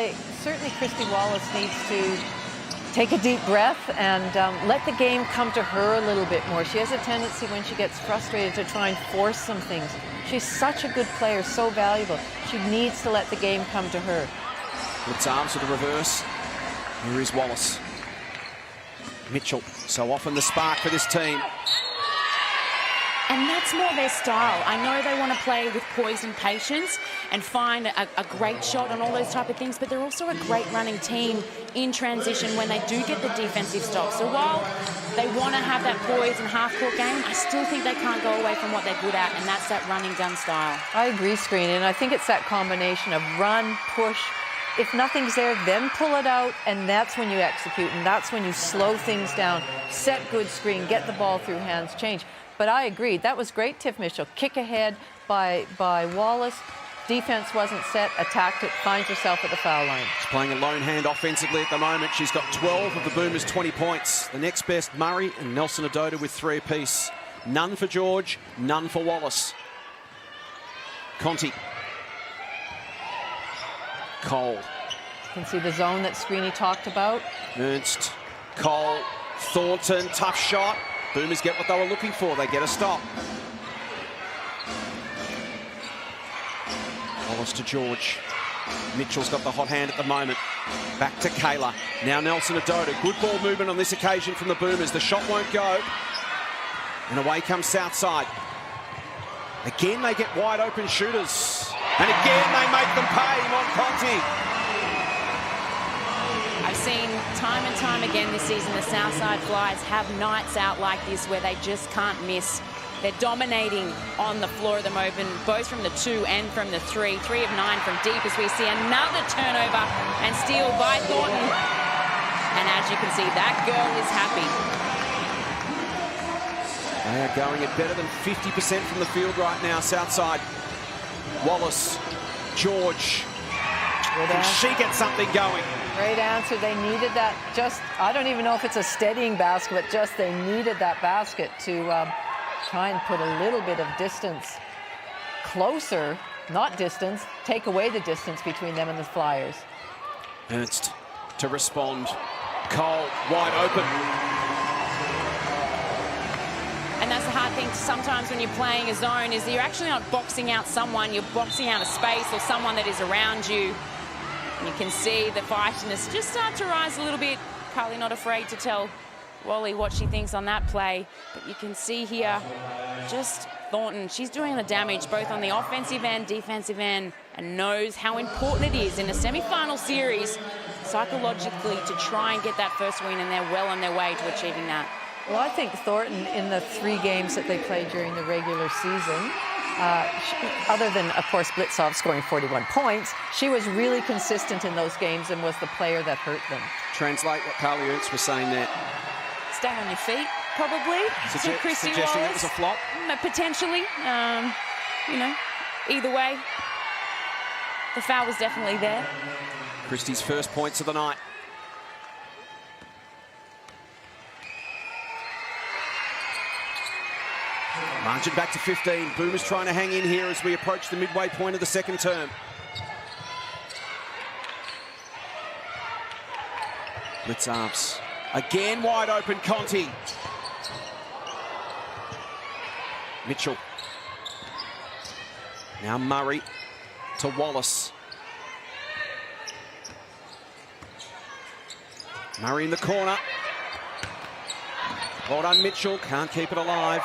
certainly Kristy Wallace needs to take a deep breath and let the game come to her a little bit more. She has a tendency when she gets frustrated to try and force some things. She's such a good player, so valuable. She needs to let the game come to her. Blitz arms to the reverse. Here is Wallace. Mitchell, so often the spark for this team. And that's more their style. I know they want to play with poise and patience and find a great shot and all those type of things, but they're also a great running team in transition when they do get the defensive stop. So while they want to have that poise and half-court game, I still think they can't go away from what they're good at, and that's that running gun style. I agree, Screen, and I think it's that combination of run, push. If nothing's there, then pull it out, and that's when you execute, and that's when you slow things down, set good screen, get the ball through hands, change. But I agree, that was great, Tiff Mitchell. Kick ahead by Wallace. Defense wasn't set, attacked it, finds herself at the foul line. She's playing a lone hand offensively at the moment. She's got 12 of the Boomers' 20 points. The next best, Murray and Nelson Adoda with 3 apiece. None for George, none for Wallace. Conti. Cole. You can see the zone that Screeny talked about. Ernst, Cole, Thornton, tough shot. Boomers get what they were looking for. They get a stop. Wallace to George. Mitchell's got the hot hand at the moment. Back to Kayla. Now Nelson Adoda. Good ball movement on this occasion from the Boomers. The shot won't go. And away comes Southside. Again, they get wide open shooters. And again, they make them pay. Monconti. I've seen time and time again this season the Southside Flyers have nights out like this where they just can't miss. They're dominating on the floor at the moment, both from the 2 and from the 3. 3 of 9 from deep as we see another turnover and steal by Thornton. And as you can see, that girl is happy. They are going at better than 50% from the field right now, Southside. Wallace, George. Can she get something going? Great answer. They needed that. I don't even know if it's a steadying basket, but just they needed that basket to try and put a little bit of distance closer, not distance, take away the distance between them and the Flyers. Ernst to respond. Cole wide open. And that's the hard thing sometimes when you're playing a zone is that you're actually not boxing out someone, you're boxing out a space or someone that is around you. And you can see the feistiness just start to rise a little bit. Carly not afraid to tell Wally what she thinks on that play. But you can see here just Thornton. She's doing the damage both on the offensive end, defensive end, and knows how important it is in a semi-final series psychologically to try and get that first win, and they're well on their way to achieving that. Well, I think Thornton, in the 3 games that they played during the regular season, other than, of course, Blitzov scoring 41 points, she was really consistent in those games and was the player that hurt them. Translate what Carly Ernst was saying there. Stay on your feet, probably. Suggesting it was a flop? Potentially. You know, either way, the foul was definitely there. Christie's first points of the night. Margin back to 15. Boomers trying to hang in here as we approach the midway point of the second term. Blitzarves. Again wide open, Conti. Mitchell. Now Murray to Wallace. Murray in the corner. Well done, Mitchell. Can't keep it alive.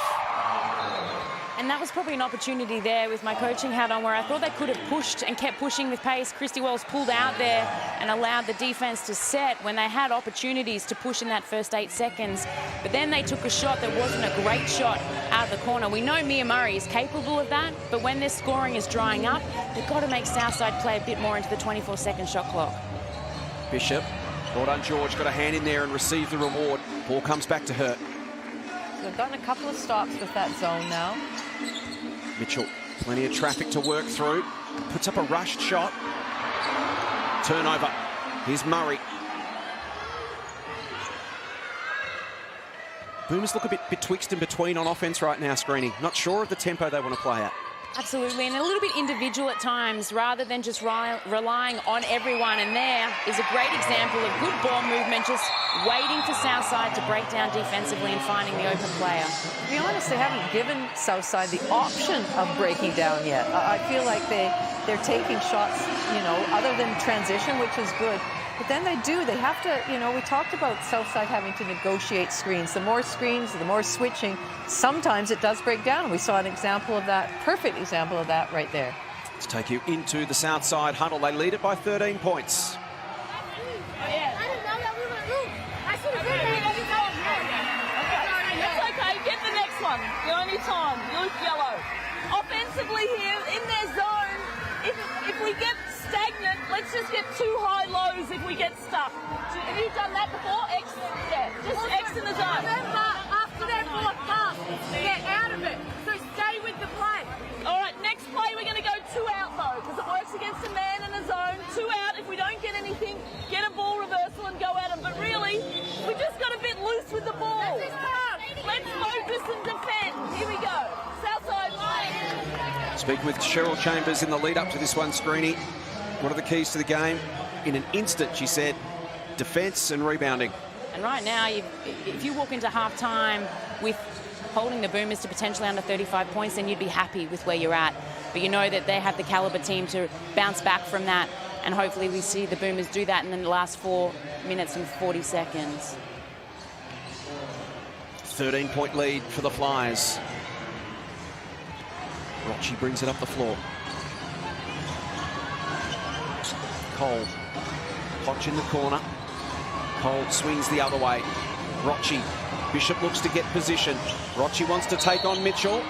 And that was probably an opportunity there with my coaching hat on where I thought they could have pushed and kept pushing with pace. Kristy Wells pulled out there and allowed the defense to set when they had opportunities to push in that first 8 seconds. But then they took a shot that wasn't a great shot out of the corner. We know Mia Murray is capable of that, but when their scoring is drying up, they've got to make Southside play a bit more into the 24-second shot clock. Bishop. Well done, George. Got a hand in there and received the reward. Ball comes back to her. They've gotten a couple of stops with that zone now. Mitchell, plenty of traffic to work through. Puts up a rushed shot. Turnover. Here's Murray. Boomers look a bit betwixt and between on offense right now, Screening. Not sure of the tempo they want to play at. Absolutely, and a little bit individual at times rather than just relying on everyone. And there is a great example of good ball movement, just waiting for Southside to break down defensively and finding the open player. To be honest, they haven't given Southside the option of breaking down yet. I feel like they're taking shots, you know, other than transition, which is good. But then they have to, you know, we talked about Southside having to negotiate screens. The more screens, the more switching, sometimes it does break down. We saw an example of that, perfect example of that right there. Let's take you into the Southside huddle. They lead it by 13 points. It's okay, get the next one. The only time, Luke Yellow. Offensively here, in their zone, if we get stagnant, let's just get 2 high lows if we get stuck. Have you done that before? X, yeah, just X in the zone. Remember, after their fourth pass, get out of it. So stay with the play. All right, next play we're going to go 2 out though, because it works against a man in a zone. 2 out. If we don't get anything, get a ball reversal and go at them. But really, we just got a bit loose with the ball. Let's focus and defend. Here we go. Southside. Speaking with Cheryl Chambers in the lead up to this one, Screeney. What are the keys to the game? In an instant, she said, defence and rebounding. And right now, if you walk into half-time with holding the Boomers to potentially under 35 points, then you'd be happy with where you're at. But you know that they have the caliber team to bounce back from that, and hopefully we see the Boomers do that in the last 4 minutes and 40 seconds. 13-point lead for the Flyers. Rocci brings it up the floor. Cole. Hodge in the corner. Cole swings the other way. Rocci. Bishop looks to get position. Rocci wants to take on Mitchell.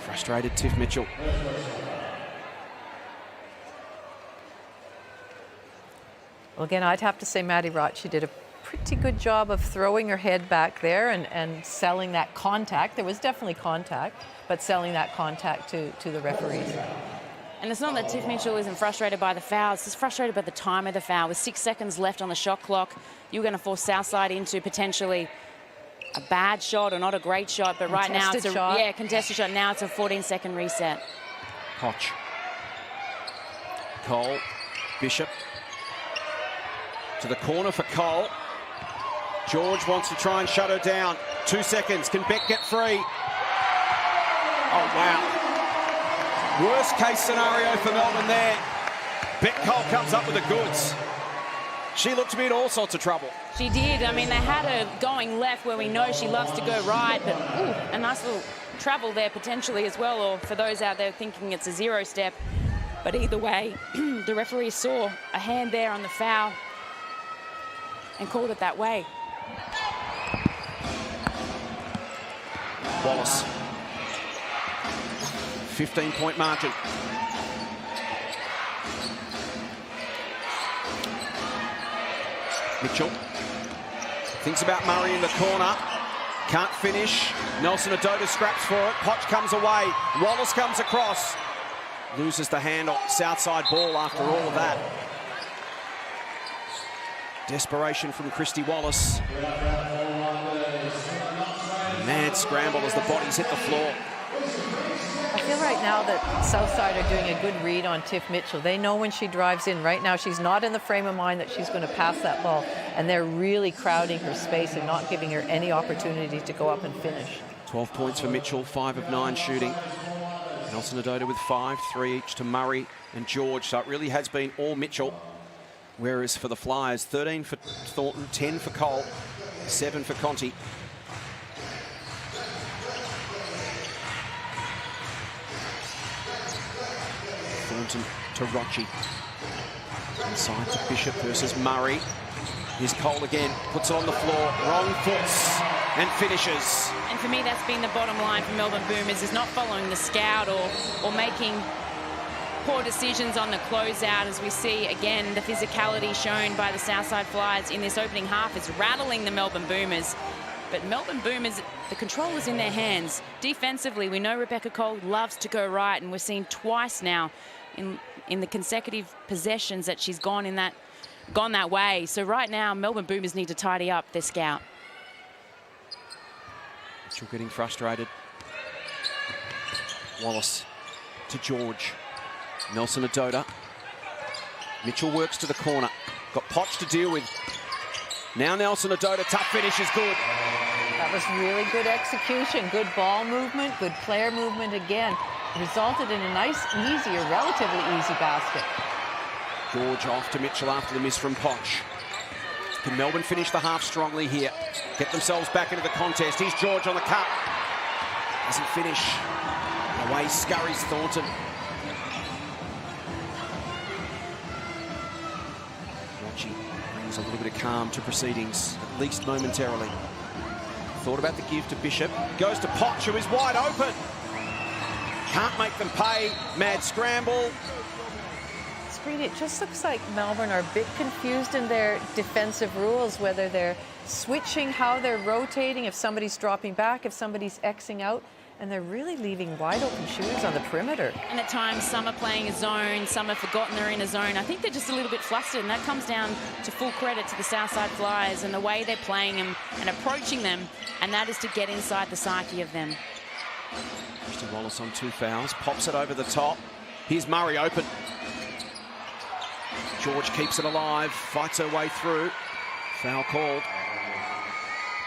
Frustrated Tiff Mitchell. Well, again, I'd have to say Maddie Rocci did a pretty good job of throwing her head back there and selling that contact. There was definitely contact, but selling that contact to the referees. And it's not that Tiff Mitchell isn't frustrated by the foul, she's frustrated by the time of the foul. With 6 seconds left on the shot clock, you're going to force Southside into potentially a bad shot or not a great shot, but right now it's a contested shot. Now it's a 14-second reset. Hodge. Cole. Bishop. To the corner for Cole. George wants to try and shut her down. 2 seconds. Can Beck get free? Oh, wow. Worst case scenario for Melbourne there. Beck Cole comes up with the goods. She looked to be in all sorts of trouble. She did. I mean, they had her going left where we know she loves to go right, but a nice little travel there potentially as well, or for those out there thinking it's a 0 step. But either way, the referee saw a hand there on the foul and called it that way. Wallace. 15-point margin. Mitchell thinks about Murray in the corner. Can't finish. Nelson Adota scraps for it. Potch comes away. Wallace comes across. Loses the handle. Southside ball after all of that. Desperation from Christy Wallace. Mad scramble as the bodies hit the floor. I feel right now that Southside are doing a good read on Tiff Mitchell. They know when she drives in. Right now, she's not in the frame of mind that she's going to pass that ball, and they're really crowding her space and not giving her any opportunity to go up and finish. 12 points for Mitchell, 5 of 9 shooting. Nelson Adota with 5, 3 each to Murray and George. So it really has been all Mitchell. Whereas for the Flyers, 13 for Thornton, 10 for Cole, 7 for Conti. Thornton to Rocci. Inside to Bishop versus Murray. Here's Cole again, puts it on the floor, wrong foots and finishes. And for me, that's been the bottom line for Melbourne Boomers, is not following the scout or making poor decisions on the closeout, as we see again the physicality shown by the Southside Flyers in this opening half is rattling the Melbourne Boomers. But Melbourne Boomers, the control is in their hands. Defensively, we know Rebecca Cole loves to go right, and we've seen twice now in the consecutive possessions that she's gone that way. So right now, Melbourne Boomers need to tidy up their scout. Mitchell getting frustrated. Wallace to George. Nelson Adoda. Mitchell works to the corner. Got Potch to deal with. Now Nelson Adoda, tough finish is good. That was really good execution, good ball movement, good player movement again. Resulted in a nice, easy, or relatively easy basket. George off to Mitchell after the miss from Potch. Can Melbourne finish the half strongly here? Get themselves back into the contest. Here's George on the cut. Doesn't finish. Away scurries Thornton. Watchie brings a little bit of calm to proceedings, at least momentarily. Thought about the give to Bishop. Goes to Potch, who is wide open. Can't make them pay. Mad scramble. It just looks like Melbourne are a bit confused in their defensive rules, whether they're switching, how they're rotating, if somebody's dropping back, if somebody's Xing out, and they're really leaving wide open shooters on the perimeter. And at times, some are playing a zone, some have forgotten they're in a zone. I think they're just a little bit flustered, and that comes down to full credit to the Southside Flyers and the way they're playing them and approaching them, and that is to get inside the psyche of them. Christy Wallace on 2 fouls, pops it over the top. Here's Murray open. George keeps it alive, fights her way through. Foul called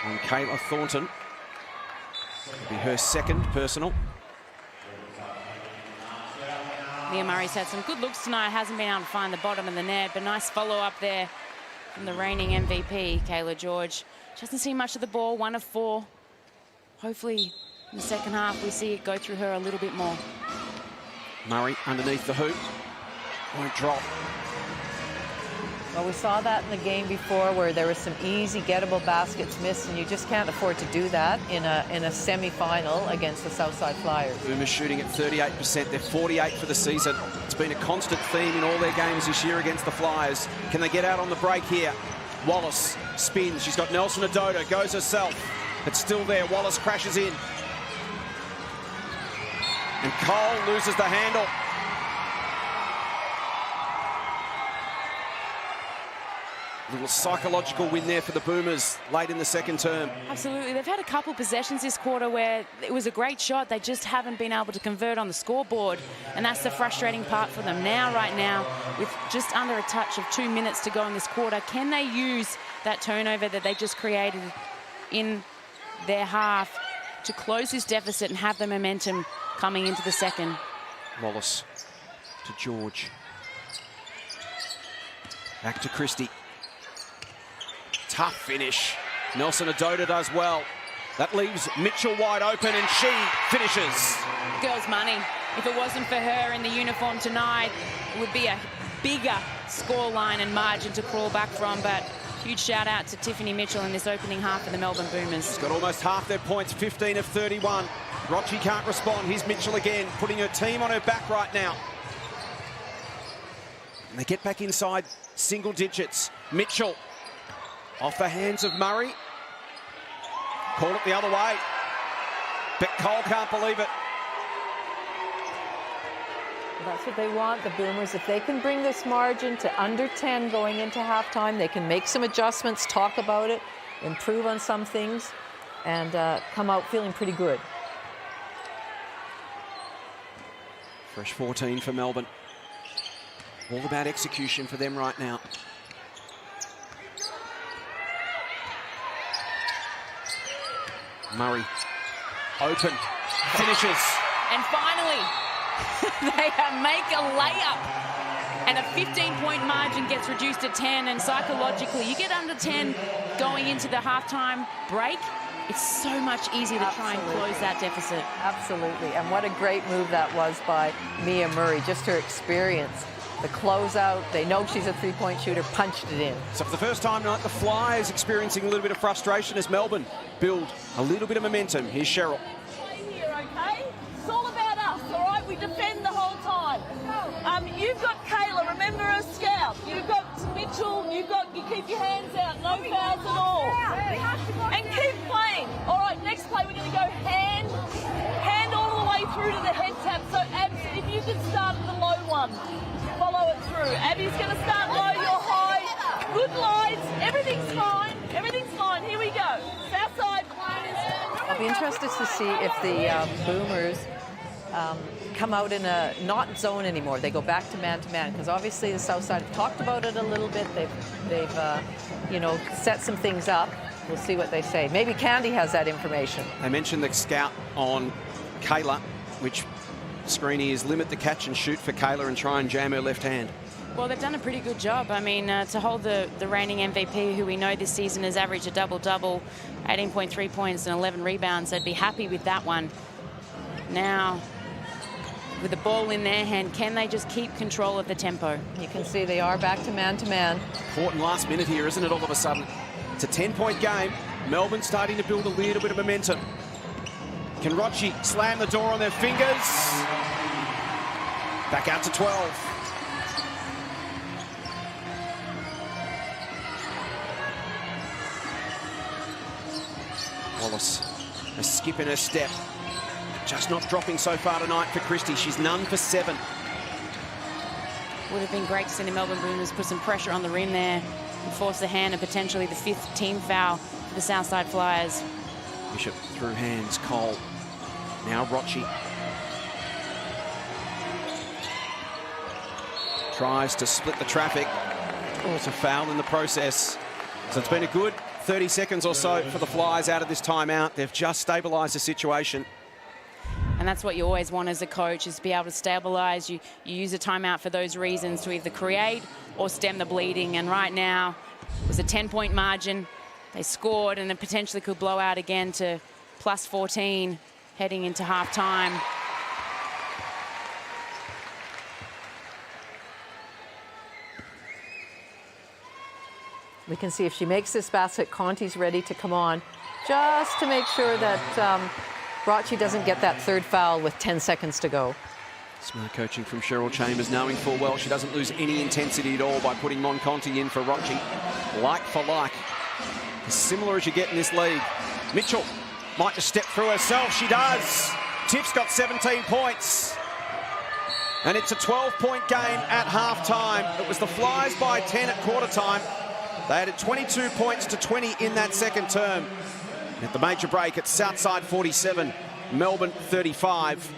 on Kayla Thornton. It'll be her second personal. Mia Murray's had some good looks tonight, hasn't been able to find the bottom of the net, but nice follow-up there from the reigning MVP, Kayla George. She hasn't seen much of the ball, 1 of 4. Hopefully in the second half we see it go through her a little bit more. Murray underneath the hoop, won't drop. Well, we saw that in the game before where there were some easy gettable baskets missed, and you just can't afford to do that in a semi-final against the Southside Flyers. Boomers shooting at 38%. They're 48 for the season. It's been a constant theme in all their games this year against the Flyers. Can they get out on the break here? Wallace spins. She's got Nelson Adoda, goes herself. It's still there. Wallace crashes in. And Cole loses the handle. A little psychological win there for the Boomers late in the second term. Absolutely. They've had a couple possessions this quarter where it was a great shot. They just haven't been able to convert on the scoreboard. And that's the frustrating part for them now, right now, with just under a touch of 2 minutes to go in this quarter. Can they use that turnover that they just created in their half to close this deficit and have the momentum coming into the second? Wallace to George. Back to Christie. Tough finish. Nelson Adoda does well. That leaves Mitchell wide open, and she finishes. Girls' money. If it wasn't for her in the uniform tonight, it would be a bigger scoreline and margin to crawl back from. But huge shout out to Tiffany Mitchell in this opening half for the Melbourne Boomers. She's got almost half their points, 15 of 31. Rochi can't respond. Here's Mitchell again, putting her team on her back right now. And they get back inside single digits. Mitchell off the hands of Murray. Call it the other way. But Cole can't believe it. That's what they want, the Boomers. If they can bring this margin to under 10 going into halftime, they can make some adjustments, talk about it, improve on some things, and come out feeling pretty good. Fresh 14 for Melbourne. All about execution for them right now. Murray, open, finishes. And finally, they make a layup. And a 15-point margin gets reduced to 10. And psychologically, you get under 10 going into the halftime break, it's so much easier to try and close that deficit. Absolutely. And what a great move that was by Mia Murray, just her experience. The closeout, they know she's a three-point shooter, punched it in. So for the first time tonight, the Flyers experiencing a little bit of frustration as Melbourne build a little bit of momentum. Here's Cheryl. Stay here, okay? It's all about us, all right? We defend the whole time. you've got Kayla, remember her scout. You've got Mitchell, you keep your hands out, no fouls at all. And keep playing. All right, next play we're going to go hand all the way through to the head tap. So Abs, if you could start at the low one, follow it through. Abby's going to start low, you're high. Good lines, everything's fine. Everything's fine. Here we go. Southside. I'll be interested to see if the Boomers come out in a not zone anymore. They go back to man, because obviously the Southside have talked about it a little bit. They've you know, set some things up. We'll see what they say. Maybe Candy has that information. They mentioned the scout on Kayla, which Screeny is limit the catch and shoot for Kayla and try and jam her left hand. Well, they've done a pretty good job. I mean, to hold the reigning MVP, who we know this season has averaged a double-double, 18.3 points and 11 rebounds, they'd be happy with that one. Now, with the ball in their hand, can they just keep control of the tempo? You can see they are back to man. Important last minute here, isn't it, all of a sudden? It's a 10-point game. Melbourne starting to build a little bit of momentum. Can Rochi slam the door on their fingers? Back out to 12. Wallace, a skip in her step. Just not dropping so far tonight for Christie. She's none for 7. Would have been great to see the Melbourne Boomers put some pressure on the rim there and force the hand and potentially the 5th team foul for the Southside Flyers. Bishop through hands, Cole. Now Rochi. Tries to split the traffic. Oh, it's a foul in the process. So it's been a good 30 seconds or so for the Flyers out of this timeout. They've just stabilised the situation. And that's what you always want as a coach, is to be able to stabilise. You use a timeout for those reasons, to either create or stem the bleeding. And right now, it was a 10-point margin. They scored, and it potentially could blow out again to plus 14 heading into half-time. We can see if she makes this basket, Conti's ready to come on, just to make sure that Rochi doesn't get that 3rd foul with 10 seconds to go. Smart coaching from Cheryl Chambers, knowing full well she doesn't lose any intensity at all by putting Monconti in for Rochi. Like for like. As similar as you get in this league. Mitchell might just step through herself. She does. Tiff's got 17 points. And it's a 12-point game at half-time. It was the Flyers by 10 at quarter-time. They added 22 points to 20 in that second term. At the major break, it's Southside 47, Melbourne 35.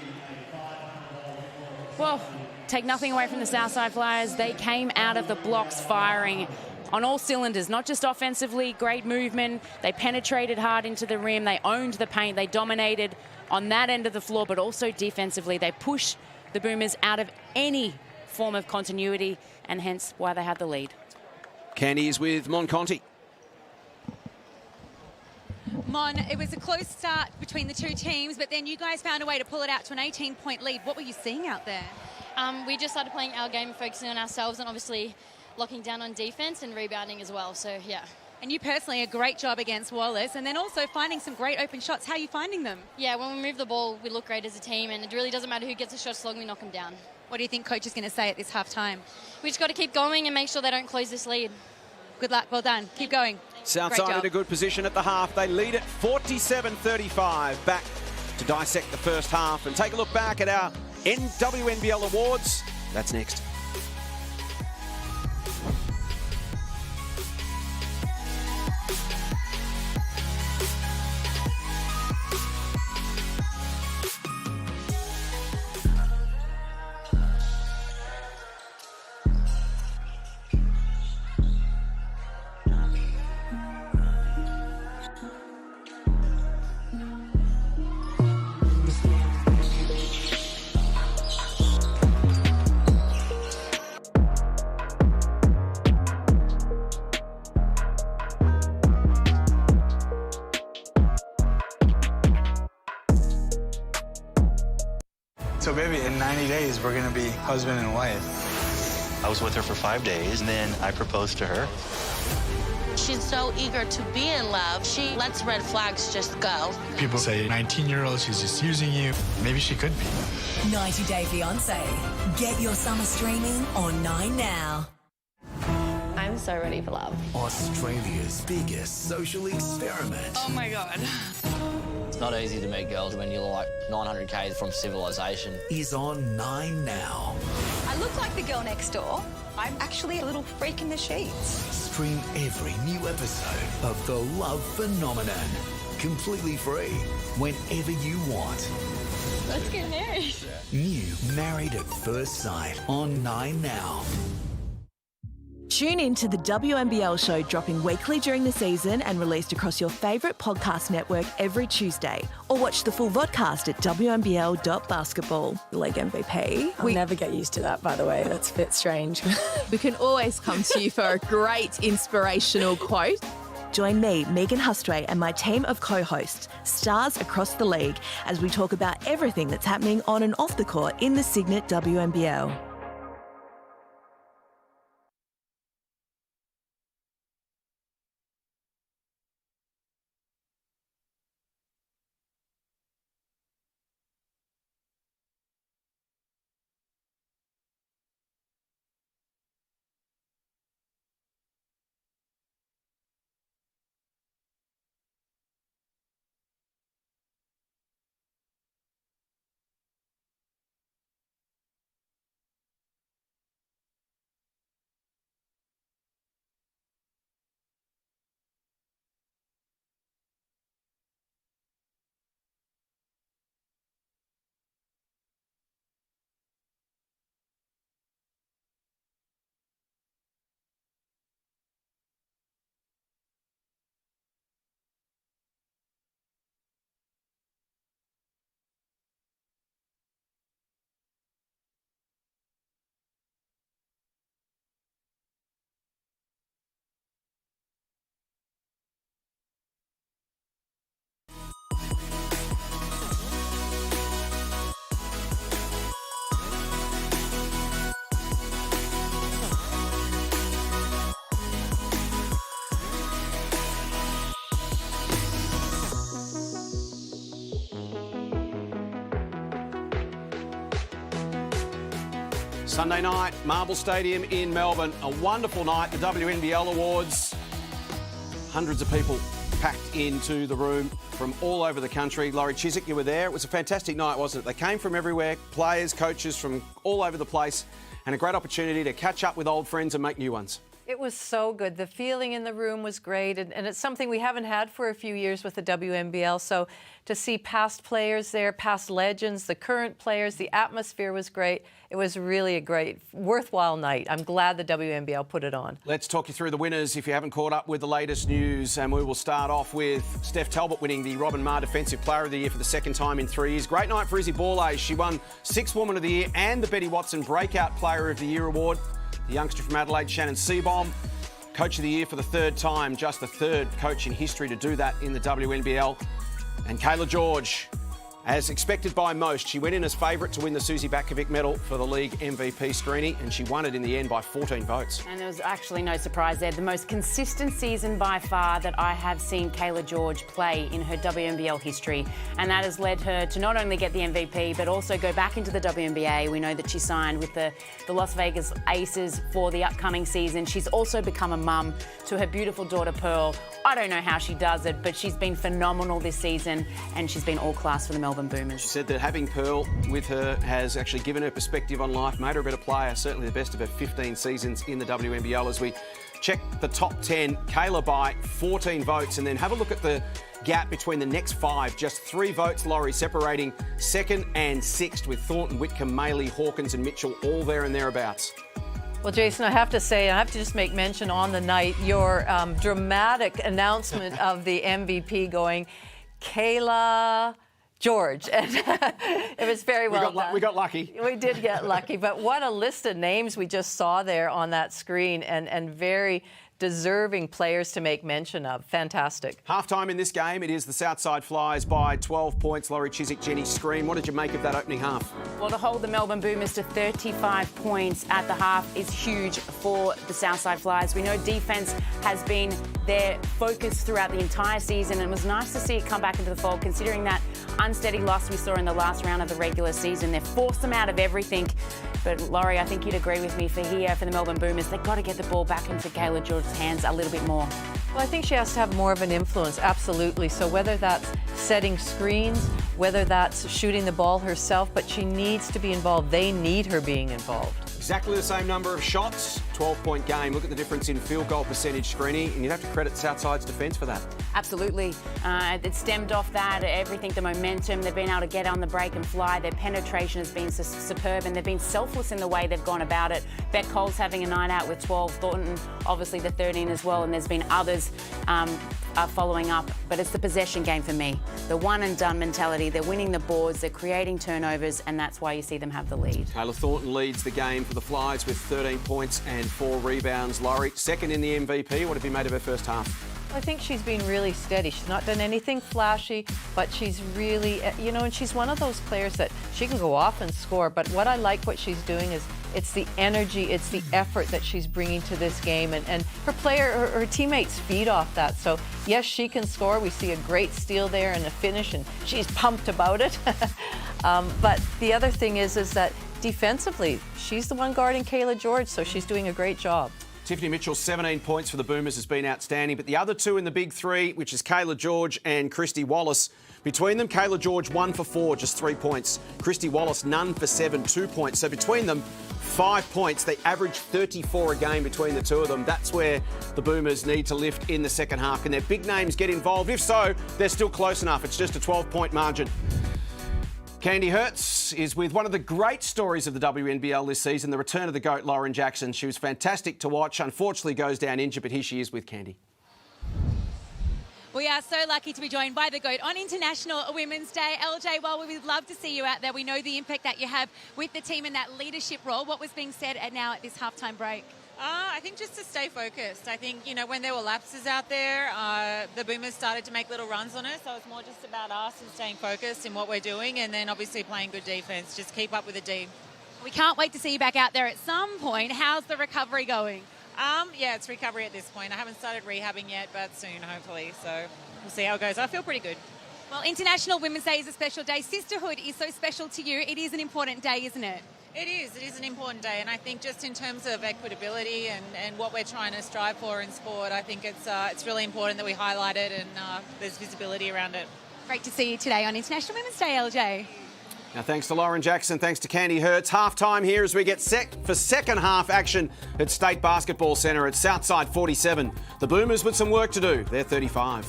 Well, take nothing away from the Southside Flyers. They came out of the blocks firing on all cylinders, not just offensively, great movement. They penetrated hard into the rim. They owned the paint. They dominated on that end of the floor, but also defensively. They pushed the Boomers out of any form of continuity, and hence why they had the lead. Candy is with Monconti. Mon, it was a close start between the two teams, but then you guys found a way to pull it out to an 18-point lead. What were you seeing out there? We just started playing our game, focusing on ourselves, and obviously locking down on defense and rebounding as well. So, yeah. And you personally, a great job against Wallace, and then also finding some great open shots. How are you finding them? Yeah, when we move the ball, we look great as a team, and it really doesn't matter who gets the shots as long as we knock them down. What do you think Coach is going to say at this half-time? We just got to keep going and make sure they don't close this lead. Good luck. Well done. Keep going. Southside in a good position at the half. They lead at 47-35. Back to dissect the first half and take a look back at our WNBL awards. That's next. So baby, in 90 days, we're gonna be husband and wife. I was with her for 5 days, and then I proposed to her. She's so eager to be in love. She lets red flags just go. People say 19-year-old, she's just using you. Maybe she could be. 90 Day Fiancé. Get your summer streaming on 9 now. I'm so ready for love. Australia's biggest social experiment. Oh my God. It's not easy to meet girls when you're like 900 k's from civilization. Is on 9 now. I look like the girl next door. I'm actually a little freak in the sheets. Stream every new episode of The Love Phenomenon. Completely free, whenever you want. Let's get married. New Married at First Sight on 9 now. Tune in to the WNBL show, dropping weekly during the season and released across your favourite podcast network every Tuesday. Or watch the full vodcast at WNBL.basketbol. League MVP. I'll never get used to that, by the way. That's a bit strange. We can always come to you for a great inspirational quote. Join me, Megan Hustray, and my team of co-hosts, stars across the league, as we talk about everything that's happening on and off the court in the Cygnett WNBL. Sunday night, Marble Stadium in Melbourne. A wonderful night, the WNBL Awards. Hundreds of people packed into the room from all over the country. Laurie Chiswick, you were there. It was a fantastic night, wasn't it? They came from everywhere, players, coaches from all over the place, and a great opportunity to catch up with old friends and make new ones. It was so good. The feeling in the room was great, and it's something we haven't had for a few years with the WNBL. So to see past players there, past legends, the current players, the atmosphere was great. It was really a great, worthwhile night. I'm glad the WNBL put it on. Let's talk you through the winners if you haven't caught up with the latest news. And we will start off with Steph Talbot winning the Robin Marr Defensive Player of the Year for the second time in 3 years. Great night for Izzy Bola. She won Sixth Woman of the Year and the Betty Watson Breakout Player of the Year award. The youngster from Adelaide, Shannon Seabohm, Coach of the Year for the third time, just the third coach in history to do that in the WNBL. And Kayla George, as expected by most, she went in as favourite to win the Susie Batkovic medal for the league MVP, Screeny, and she won it in the end by 14 votes. And there was actually no surprise there. The most consistent season by far that I have seen Kayla George play in her WNBL history. And that has led her to not only get the MVP, but also go back into the WNBA. We know that she signed with the Las Vegas Aces for the upcoming season. She's also become a mum to her beautiful daughter, Pearl. I don't know how she does it, but she's been phenomenal this season, and she's been all class for the Melbourne Boomers. She said that having Pearl with her has actually given her perspective on life, made her a better player, certainly the best of her 15 seasons in the WNBL. As we check the top 10, Kayla by 14 votes, and then have a look at the gap between the next 5. Just 3 votes, Laurie, separating second and sixth, with Thornton, Whitcomb, Maley, Hawkins and Mitchell all there and thereabouts. Well, Jason, I have to say, I have to just make mention on the night, your dramatic announcement of the MVP going, Kayla George. And it was very well done. We got lucky. We did get lucky. But what a list of names we just saw there on that screen, and very deserving players to make mention of. Fantastic. Half-time in this game, it is the Southside Flyers by 12 points. Laurie Chiswick, Jenny Scream. What did you make of that opening half? Well, to hold the Melbourne Boomers to 35 points at the half is huge for the Southside Flyers. We know defence has been their focus throughout the entire season, and it was nice to see it come back into the fold, considering that unsteady loss we saw in the last round of the regular season. They've forced them out of everything. But Laurie, I think you'd agree with me, for the Melbourne Boomers, they've got to get the ball back into Kayla George's hands a little bit more. Well, I think she has to have more of an influence, absolutely. So whether that's setting screens, whether that's shooting the ball herself, but she needs to be involved. They need her being involved. Exactly the same number of shots, 12-point game. Look at the difference in field goal percentage, Screeney, and you'd have to credit Southside's defence for that. Absolutely. It stemmed off that, everything, the momentum. They've been able to get on the break and fly. Their penetration has been superb, and they've been selfless in the way they've gone about it. Beck Cole's having a night out with 12, Thornton obviously the 13 as well, and there's been others following up. But it's the possession game for me. The one-and-done mentality. They're winning the boards, they're creating turnovers, and that's why you see them have the lead. Kayla Thornton leads the game for the Flyers with 13 points and 4 rebounds. Laurie, second in the MVP. What have you made of her first half? I think she's been really steady. She's not done anything flashy, but she's really, you know, and she's one of those players that she can go off and score. But what I like what she's doing is it's the energy, it's the effort that she's bringing to this game. And her teammates feed off that. So, yes, she can score. We see a great steal there and a finish, and she's pumped about it. But the other thing is that defensively, she's the one guarding Kayla George, so she's doing a great job. Tiffany Mitchell's 17 points for the Boomers has been outstanding, but the other two in the big three, which is Kayla George and Christy Wallace, between them, Kayla George 1 for 4, just 3 points. Christy Wallace none for 7, 2 points. So between them, 5 points. They average 34 a game between the two of them. That's where the Boomers need to lift in the second half. Can their big names get involved? If so, they're still close enough. It's just a 12-point margin. Candy Hertz is with one of the great stories of the WNBL this season, the return of the GOAT, Lauren Jackson. She was fantastic to watch. Unfortunately goes down injured, but here she is with Candy. We are so lucky to be joined by the GOAT on International Women's Day. LJ, well, we would love to see you out there. We know the impact that you have with the team in that leadership role. What was being said now at this halftime break? I think just to stay focused. I think, you know, when there were lapses out there, the Boomers started to make little runs on us. So it's more just about us and staying focused in what we're doing, and then obviously playing good defence. Just keep up with the D. We can't wait to see you back out there at some point. How's the recovery going? Yeah, it's recovery at this point. I haven't started rehabbing yet, but soon, hopefully. So we'll see how it goes. I feel pretty good. Well, International Women's Day is a special day. Sisterhood is so special to you. It is an important day, isn't it? It is an important day, and I think just in terms of equitability and what we're trying to strive for in sport, I think it's really important that we highlight it and there's visibility around it. Great to see you today on International Women's Day, LJ. Now, thanks to Lauren Jackson, thanks to Candy Hertz. Half-time here as we get set for second half action at State Basketball Centre at Southside 47. The Boomers with some work to do. They're 35.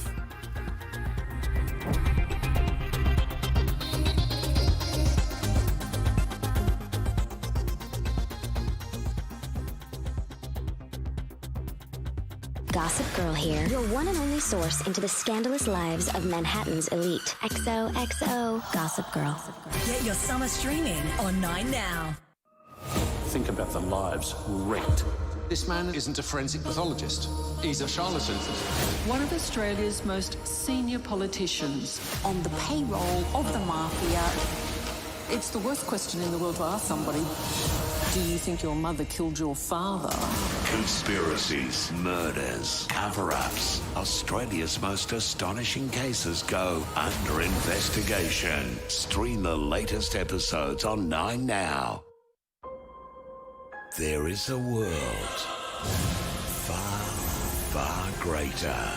Gossip Girl here, your one and only source into the scandalous lives of Manhattan's elite. XOXO Gossip Girl. Get your summer streaming on 9 Now. Think about the lives wrecked. This man isn't a forensic pathologist. He's a charlatan. One of Australia's most senior politicians on the payroll of the mafia. It's the worst question in the world to ask somebody. Do you think your mother killed your father? Conspiracies, murders, cover-ups. Australia's most astonishing cases go under investigation. Stream the latest episodes on 9 Now. There is a world far, far greater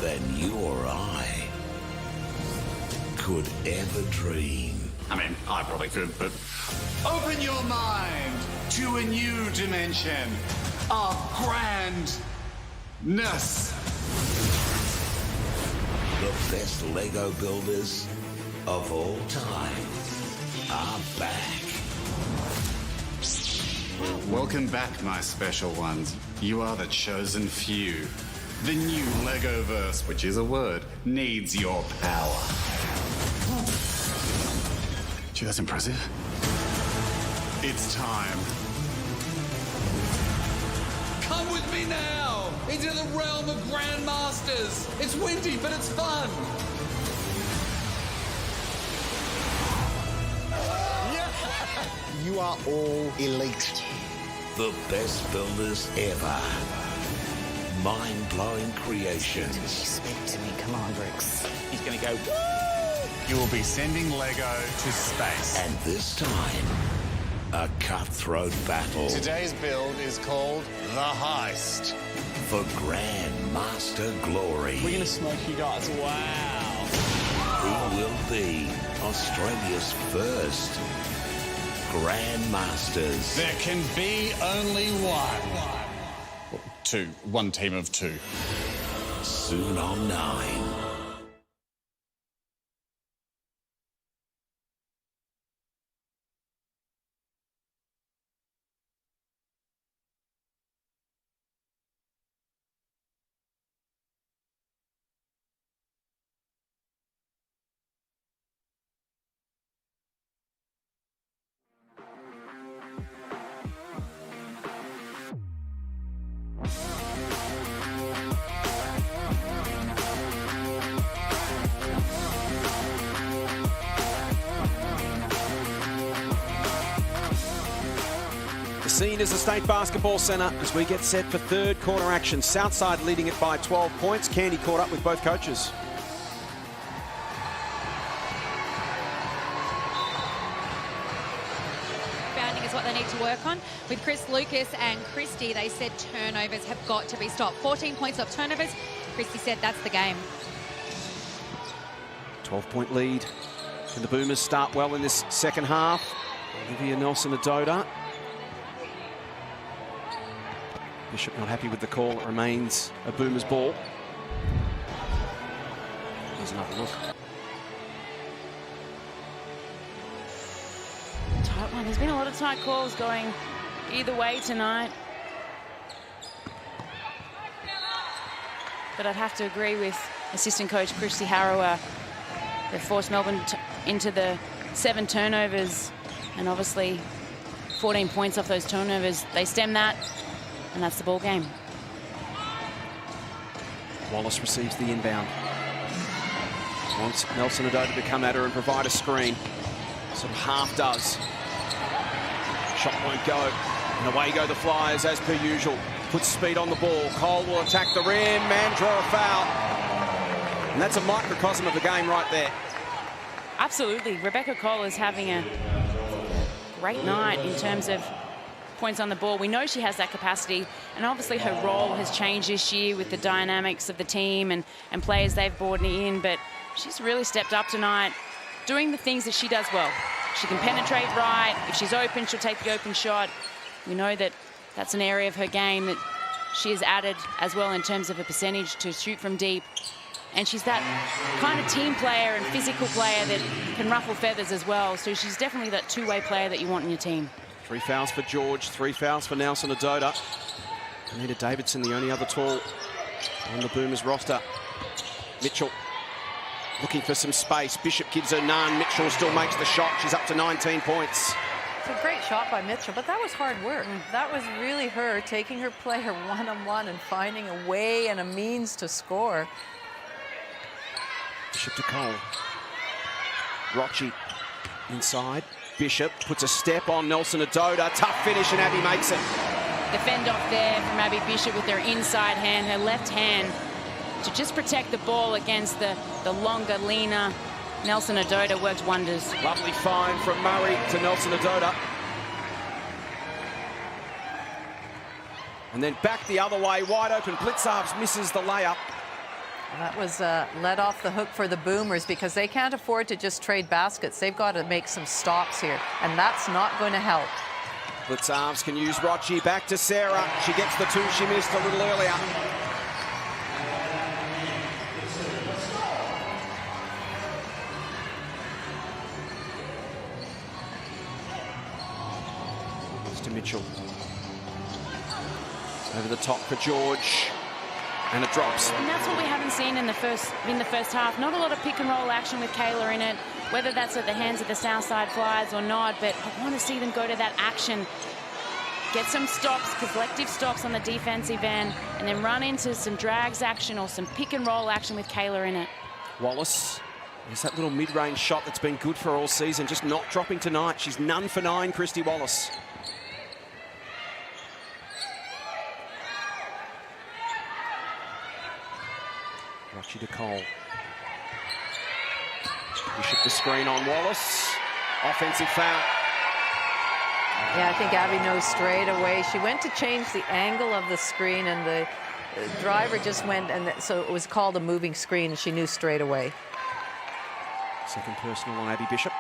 than you or I could ever dream. I mean, I probably could, but open your mind to a new dimension of grandness. The best Lego builders of all time are back. Welcome back, my special ones. You are the chosen few. The new Legoverse, which is a word, needs your power. Gee, that's impressive. It's time. Come with me now into the realm of grandmasters. It's windy, but it's fun. You are all elite. The best builders ever. mind-blowing creations. Speak to me. Come on, Brooks. He's going to go, woo! You will be sending Lego to space. And this time, a cutthroat battle. Today's build is called The Heist. For Grandmaster glory. We're going to smoke you guys. Wow. Who will be Australia's first Grandmasters? There can be only one. Two. One team of two. Soon on 9. Scene is the State Basketball Centre as we get set for third quarter action. Southside leading it by 12 points. Candy caught up with both coaches. Rebounding is what they need to work on. With Chris Lucas and Christie, they said turnovers have got to be stopped. 14 points off turnovers. Christie said that's the game. 12-point lead. Can the Boomers start well in this second half? Olivia Nelson-Adoda. Bishop not happy with the call. It remains a Boomers ball. There's another look. Tight one. There's been a lot of tight calls going either way tonight. But I'd have to agree with assistant coach Christy Harrower. They've forced Melbourne into the 7 turnovers and obviously 14 points off those turnovers. They stem that. And that's the ball game. Wallace receives the inbound. Wants Nelson-Adoda to come at her and provide a screen. Sort of half does. Shot won't go. And away go the Flyers as per usual. Puts speed on the ball. Cole will attack the rim. Man draw a foul. And that's a microcosm of the game right there. Absolutely. Rebecca Cole is having a great night in terms of points on the ball. We know she has that capacity, and obviously her role has changed this year with the dynamics of the team and players they've brought in, but she's really stepped up tonight, doing the things that she does well. She can penetrate right. If she's open, she'll take the open shot. We know that that's an area of her game that she has added as well in terms of a percentage to shoot from deep. And she's that kind of team player and physical player that can ruffle feathers as well. So she's definitely that two-way player that you want in your team. 3 fouls for George, 3 fouls for Nelson-Adoda. Anita Davidson, the only other tall on the Boomers roster. Mitchell looking for some space. Bishop gives her none. Mitchell still makes the shot. She's up to 19 points. It's a great shot by Mitchell, but that was hard work. That was really her taking her player one-on-one and finding a way and a means to score. Bishop to Cole. Rochi inside. Bishop puts a step on Nelson-Adoda. Tough finish, and Abby makes it. Defend off there from Abby Bishop with her inside hand, her left hand, to just protect the ball against the longer, leaner Nelson-Adoda. Worked wonders. Lovely find from Murray to Nelson-Adoda. And then back the other way, wide open. Blitzarves misses the layup. That was let off the hook for the Boomers because they can't afford to just trade baskets. They've got to make some stops here, and that's not going to help. Blitzarves can use Rochi. Back to Sarah. She gets the 2 she missed a little earlier. It's to Mitchell. Over the top for George. And it drops. And that's what we haven't seen in the first half. Not a lot of pick and roll action with Kayla in it, whether that's at the hands of the Southside Flyers or not, but I want to see them go to that action. Get some stops, collective stops on the defensive end, and then run into some drags action or some pick and roll action with Kayla in it. Wallace. There's that little mid-range shot that's been good for her all season, just not dropping tonight. She's none for 9, Christy Wallace. Rocci to Cole. Bishop the screen on Wallace. Offensive foul. Yeah, I think Abby knows straight away. She went to change the angle of the screen, and the driver just went, and so it was called a moving screen, and she knew straight away. Second personal on Abby Bishop.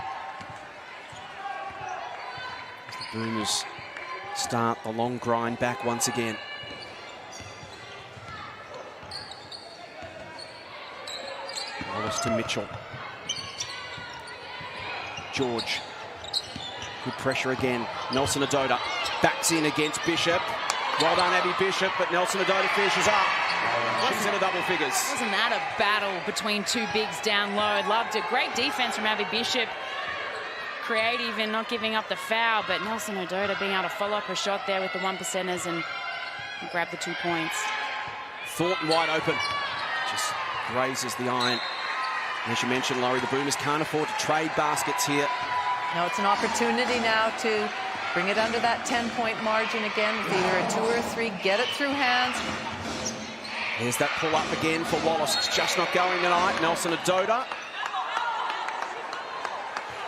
As the Boomers start the long grind back once again. Wallace to Mitchell. George. Good pressure again. Nelson Adoda backs in against Bishop. Well done, Abby Bishop, but Nelson Adoda finishes up. She's in a double figures. Wasn't that a battle between two bigs down low? Loved it. Great defense from Abby Bishop. Creative and not giving up the foul, but Nelson Adoda being able to follow up her shot there with the 1%ers and grab the 2 points. Thornton wide open. Just grazes the iron. As you mentioned, Laurie, the Boomers can't afford to trade baskets here. No, it's an opportunity now to bring it under that 10-point margin again with either a 2 or a 3. Get it through hands. There's that pull-up again for Wallace. It's just not going tonight. Nelson Adoda.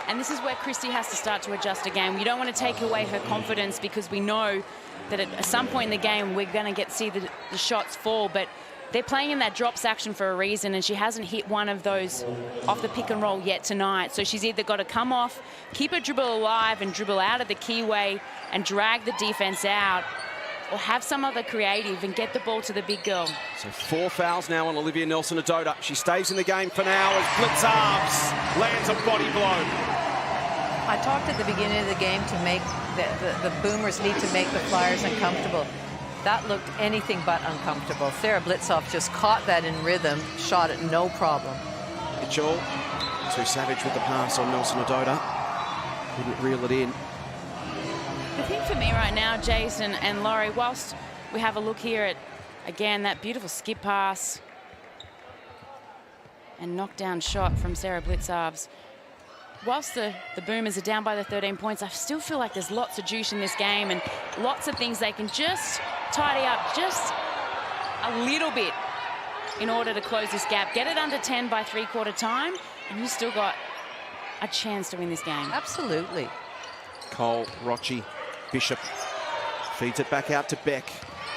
And this is where Christie has to start to adjust again. We don't want to take away her confidence because we know that at some point in the game we're going to see the shots fall, but they're playing in that drops action for a reason, and she hasn't hit one of those off the pick and roll yet tonight. So she's either got to come off, keep her dribble alive and dribble out of the keyway and drag the defense out, or have some other creative and get the ball to the big girl. So 4 fouls now on Olivia Nelson Adoda. She stays in the game for now as Blitzarves lands a body blow. I talked at the beginning of the game to make the Boomers need to make the Flyers uncomfortable. That looked anything but uncomfortable. Sarah Blitzoff just caught that in rhythm, shot it no problem. Mitchell, too savage with the pass on Nelson Adoda. Couldn't reel it in. The thing for me right now, Jason and Laurie, whilst we have a look here at, again, that beautiful skip pass and knockdown shot from Sarah Blitzarves, whilst the Boomers are down by the 13 points, I still feel like there's lots of juice in this game and lots of things they can just tidy up just a little bit in order to close this gap. Get it under 10 by 3/4 time, and you still got a chance to win this game. Absolutely. Cole, Rocci, Bishop feeds it back out to Beck.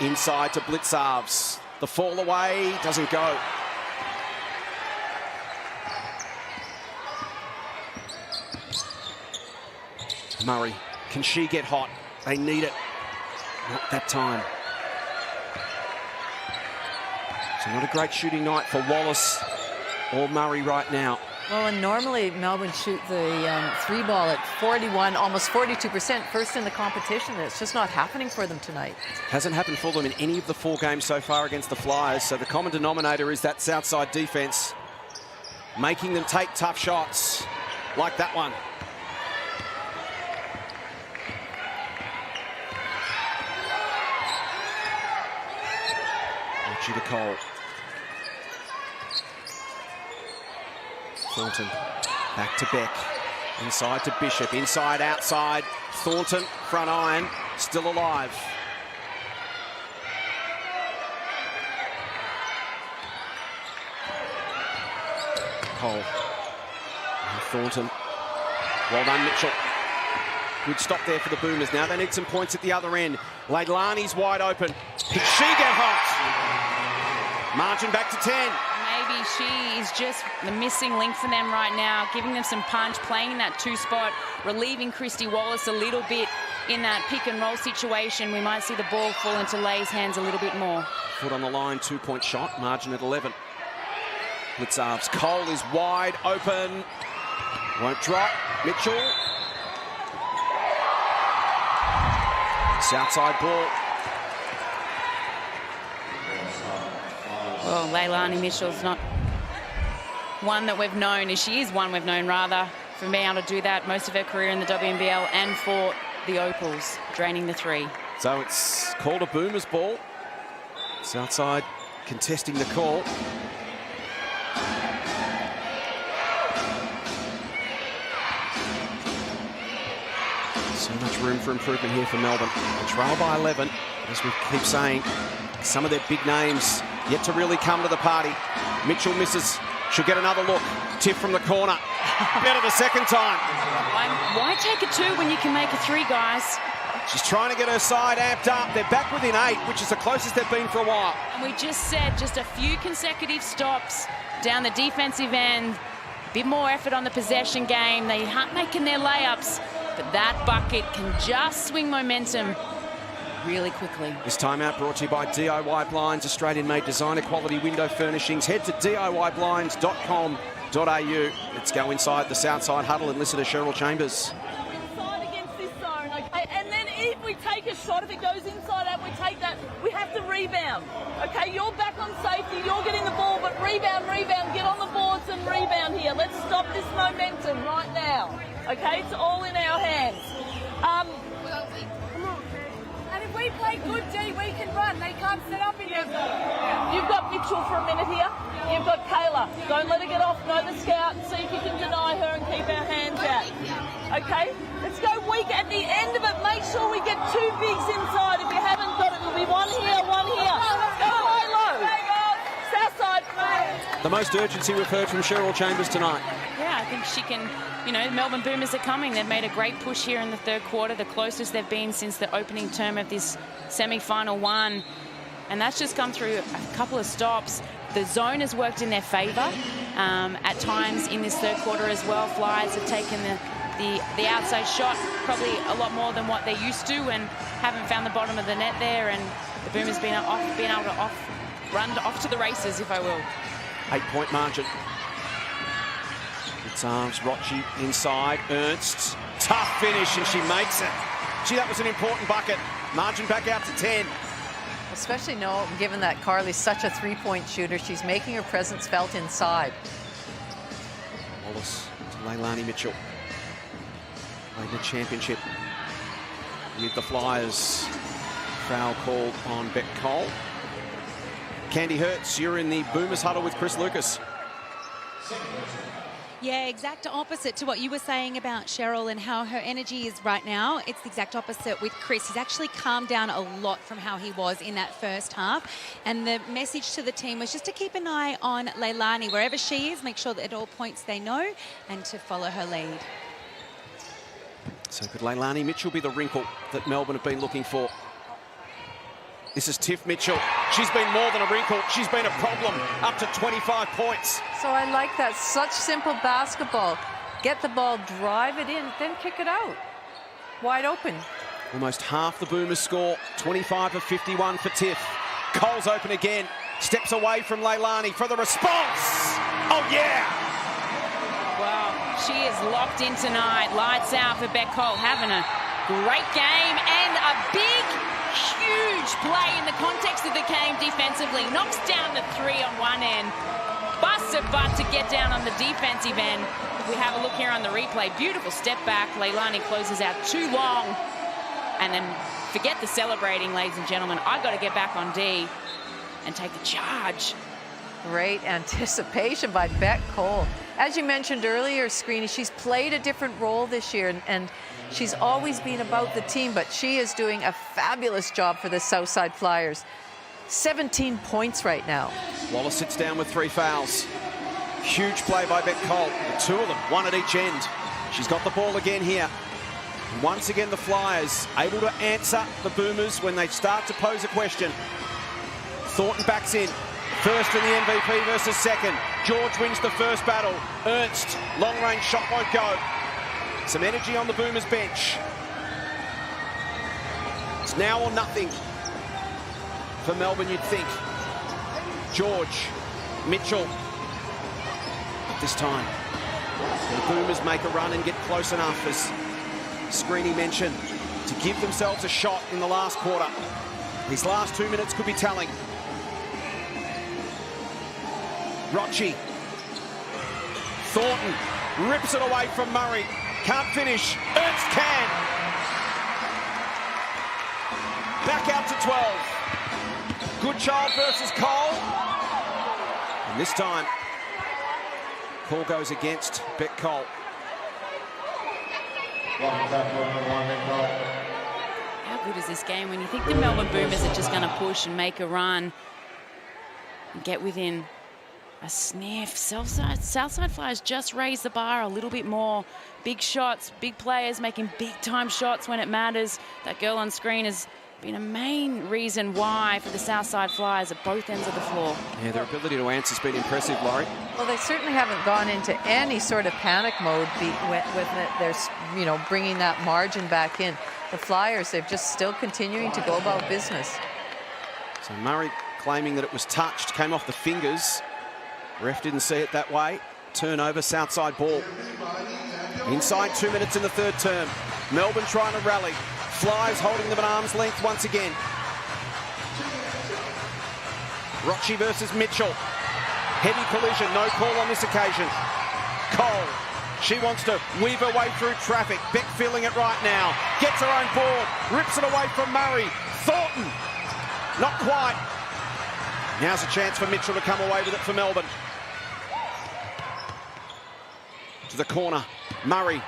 Inside to Blitzarves. The fall away doesn't go. Murray, can she get hot? They need it. Not that time. So not a great shooting night for Wallace or Murray right now. Well, and normally Melbourne shoot the 3 ball at 41, almost 42%, first in the competition. It's just not happening for them tonight. Hasn't happened for them in any of the 4 games so far against the Flyers. So the common denominator is that Southside defense, making them take tough shots like that one. To Cole. Thornton back to Beck. Inside to Bishop. Inside, outside. Thornton, front iron, still alive. Cole. And Thornton. Well done, Mitchell. Good stop there for the Boomers. Now they need some points at the other end. Leilani's wide open. Can she get hot? Margin back to 10. Maybe she is just the missing link for them right now, giving them some punch, playing in that 2 spot, relieving Christy Wallace a little bit in that pick and roll situation. We might see the ball fall into Lay's hands a little bit more. Foot on the line, 2-point shot, margin at 11. Blitzarves. Cole is wide open. Won't drop. Mitchell. Southside ball. Well, Leilani Mitchell's not one that we've known, she is one we've known rather, for being able to do that most of her career in the WNBL and for the Opals, draining the 3. So it's called a Boomers ball. Southside contesting the call. So much room for improvement here for Melbourne. They trail by 11, as we keep saying. Some of their big names yet to really come to the party. Mitchell misses. She'll get another look. Tip from the corner. Better the second time. Why take a 2 when you can make a 3, guys? She's trying to get her side amped up. They're back within 8, which is the closest they've been for a while. And we just said just a few consecutive stops down the defensive end. A bit more effort on the possession game. They aren't making their layups, but that bucket can just swing momentum really quickly. This timeout brought to you by DIY Blinds, Australian-made designer quality window furnishings. Head to DIYblinds.com.au. Let's go inside the Southside huddle and listen to Cheryl Chambers. Inside against this zone, okay? And then if we take a shot, if it goes inside out, we take that, we have to rebound. Okay, you're back on safety, you're getting the ball, but rebound, get on the boards and rebound here. Let's stop this momentum right now. Okay, it's all in our hands. And if we play good D, we can run. They can't set up in there. You've got Mitchell for a minute here. You've got Kayla. Don't let her get off. Know the scout and see if you can deny her and keep our hands out. Okay? Let's go weak at the end of it. Make sure we get 2 bigs inside. If you haven't got it, it'll be 1 here, 1 here. Let's go high-low. Southside. The most urgency we've heard from Cheryl Chambers tonight. Yeah, I think she can, you know, Melbourne Boomers are coming. They've made a great push here in the third quarter, the closest they've been since the opening term of this semi-final one. And that's just come through a couple of stops. The zone has worked in their favour at times in this third quarter as well. Flyers have taken the outside shot probably a lot more than what they're used to and haven't found the bottom of the net there. And the Boomers been able to run off to the races, if I will. 8-point margin. It's arms, Rochi inside, Ernst. Tough finish, and she makes it. Gee, that was an important bucket. Margin back out to 10. Especially given that Carly's such a three-point shooter, she's making her presence felt inside. Wallace to Leilani Mitchell. Played the championship with the Flyers. Foul called on Beck Cole. Candy Hertz, you're in the Boomers huddle with Chris Lucas. Yeah, exact opposite to what you were saying about Cheryl and how her energy is right now. It's the exact opposite with Chris. He's actually calmed down a lot from how he was in that first half. And the message to the team was just to keep an eye on Leilani. Wherever she is, make sure that at all points they know and to follow her lead. So could Leilani Mitchell be the wrinkle that Melbourne have been looking for? This is Tiff Mitchell. She's been more than a wrinkle. She's been a problem, up to 25 points. So I like that. Such simple basketball. Get the ball, drive it in, then kick it out. Wide open. Almost half the Boomers score. 25 of 51 for Tiff. Cole's open again. Steps away from Leilani for the response. Oh, yeah. Wow, she is locked in tonight. Lights out for Beck Cole. Having a great game and a big, huge play in the context of the game defensively. Knocks down the 3 on one end. Busts a butt to get down on the defensive end. If we have a look here on the replay, beautiful step back. Leilani closes out too long. And then forget the celebrating, ladies and gentlemen. I've got to get back on D and take the charge. Great anticipation by Beck Cole. As you mentioned earlier, Screeny, she's played a different role this year, and she's always been about the team, but she is doing a fabulous job for the Southside Flyers. 17 points right now. Wallace sits down with 3 fouls. Huge play by Beck Cole. The 2 of them, 1 at each end. She's got the ball again here. Once again, the Flyers able to answer the Boomers when they start to pose a question. Thornton backs in. First in the MVP versus second. George wins the first battle. Ernst, long-range shot won't go. Some energy on the Boomers bench. It's now or nothing for Melbourne, you'd think. George, Mitchell. But this time, the Boomers make a run and get close enough, as Screeny mentioned, to give themselves a shot in the last quarter. These last 2 minutes could be telling. Rochi. Thornton rips it away from Murray. Can't finish. Ernst can. Back out to 12. Goodchild versus Cole. And this time, call goes against Beck Cole. How good is this game when you think the Melbourne Boomers are just going to push and make a run? and get within a sniff. Southside Flyers just raised the bar a little bit more. Big shots, big players making big-time shots when it matters. That girl on screen has been a main reason why for the Southside Flyers at both ends of the floor. Yeah, their ability to answer has been impressive, Laurie. Well, they certainly haven't gone into any sort of panic mode with it. They're, you know, bringing that margin back in. The Flyers, they're just still continuing to go about business. So Murray claiming that it was touched, came off the fingers. Ref didn't see it that way. Turnover, Southside ball. Inside 2 minutes in the third term. Melbourne trying to rally. Flyers holding them at arm's length once again. Rochi versus Mitchell. Heavy collision, no call on this occasion. Cole, she wants to weave her way through traffic. Beck feeling it right now. Gets her own board, rips it away from Murray. Thornton, not quite. Now's a chance for Mitchell to come away with it for Melbourne. To the corner, Murray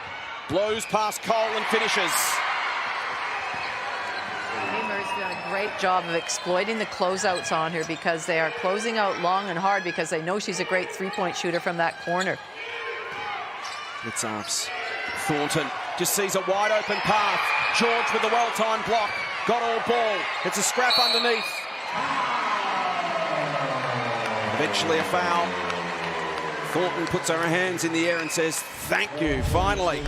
blows past Cole and finishes. Murray's done a great job of exploiting the closeouts on her because they are closing out long and hard because they know she's a great three-point shooter from that corner. It's arms. Thornton just sees a wide open path. George with the well-timed block. Got all ball. It's a scrap underneath. Eventually a foul. Thornton puts her hands in the air and says, thank you, finally.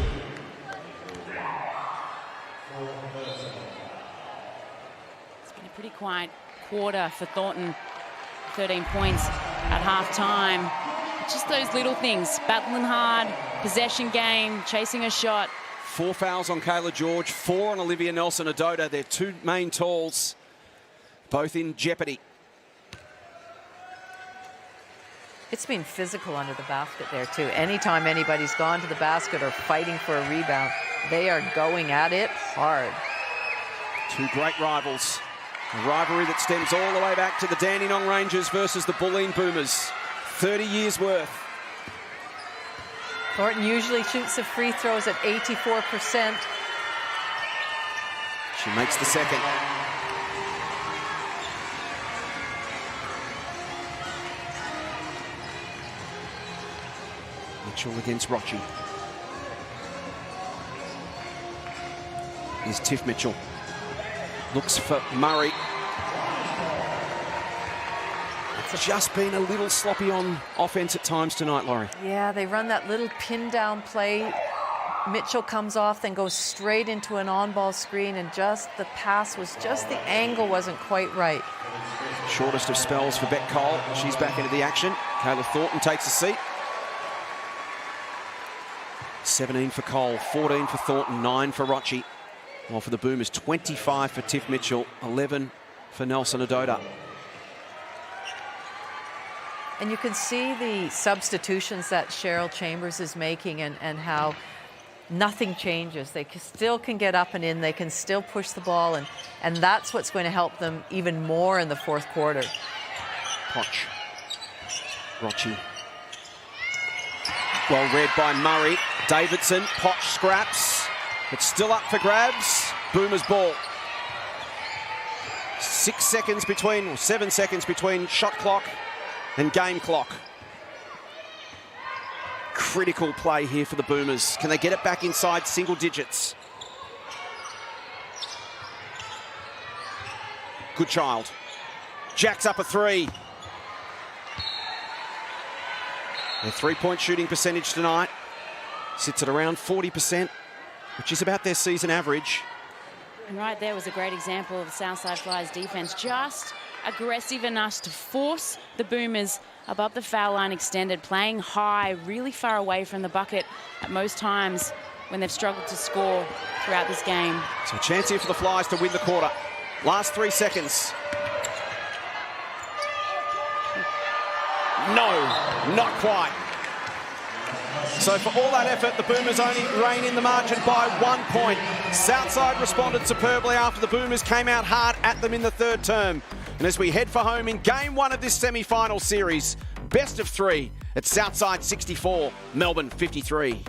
It's been a pretty quiet quarter for Thornton. 13 points at half-time. Just those little things, battling hard, possession game, chasing a shot. 4 fouls on Kayla George, 4 on Olivia Nelson-Ododa. Their two main talls, both in jeopardy. It's been physical under the basket there, too. Anytime anybody's gone to the basket or fighting for a rebound, they are going at it hard. Two great rivals. A rivalry that stems all the way back to the Dandenong Rangers versus the Bulleen Boomers. 30 years worth. Thornton usually shoots the free throws at 84%. She makes the second. Mitchell against Rochi. Here's Tiff Mitchell. Looks for Murray. It's just been a little sloppy on offense at times tonight, Laurie. Yeah, they run that little pin down play. Mitchell comes off, then goes straight into an on-ball screen, and just the pass was just, the angle wasn't quite right. Shortest of spells for Beck Cole. She's back into the action. Kayla Thornton takes a seat. 17 for Cole, 14 for Thornton, 9 for Rochi. While for the Boomers, 25 for Tiff Mitchell, 11 for Nelson-Ododa. And you can see the substitutions that Cheryl Chambers is making and how nothing changes. They still can get up and in. They can still push the ball. And that's what's going to help them even more in the fourth quarter. Poch. Rochi. Well read by Murray. Davidson. Poch scraps. It's still up for grabs. Boomers ball. 7 seconds between shot clock and game clock. Critical play here for the Boomers. Can they get it back inside single digits? Goodchild. Jacks up a three. Their three-point shooting percentage tonight sits at around 40%, which is about their season average. And right there was a great example of the Southside Flyers defense, just aggressive enough to force the Boomers above the foul line extended, playing high, really far away from the bucket at most times when they've struggled to score throughout this game. So a chance here for the Flyers to win the quarter. Last 3 seconds. No, not quite. So for all that effort, the Boomers only rein in the margin by 1 point. Southside responded superbly after the Boomers came out hard at them in the third term. And as we head for home in game 1 of this semi-final series, best of 3 at Southside 64, Melbourne 53.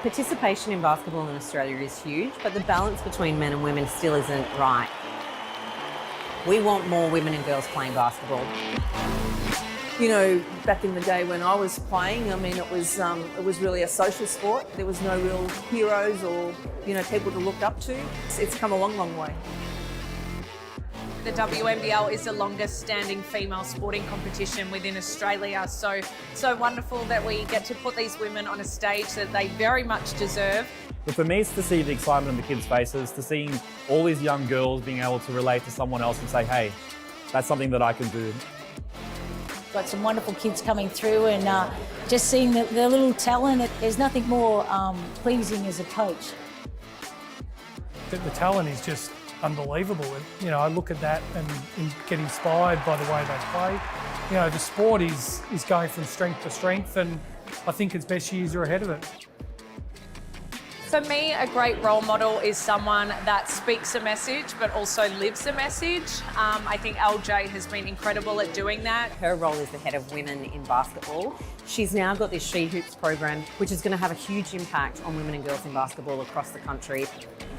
Participation in basketball in Australia is huge, but the balance between men and women still isn't right. We want more women and girls playing basketball. You know, back in the day when I was playing, I mean, it was really a social sport. There was no real heroes or, you know, people to look up to. It's come a long, long way. The WNBL is the longest standing female sporting competition within Australia. So wonderful that we get to put these women on a stage that they very much deserve. But for me, it's to see the excitement on the kids' faces, to seeing all these young girls being able to relate to someone else and say, hey, that's something that I can do. Got some wonderful kids coming through, and just seeing their little talent, there's nothing more pleasing as a coach. The talent is just unbelievable. You know, I look at that and get inspired by the way they play. You know, the sport is going from strength to strength, and I think its best years are ahead of it. For me, a great role model is someone that speaks a message but also lives a message. I think LJ has been incredible at doing that. Her role is the head of women in basketball. She's now got this She Hoops program, which is going to have a huge impact on women and girls in basketball across the country.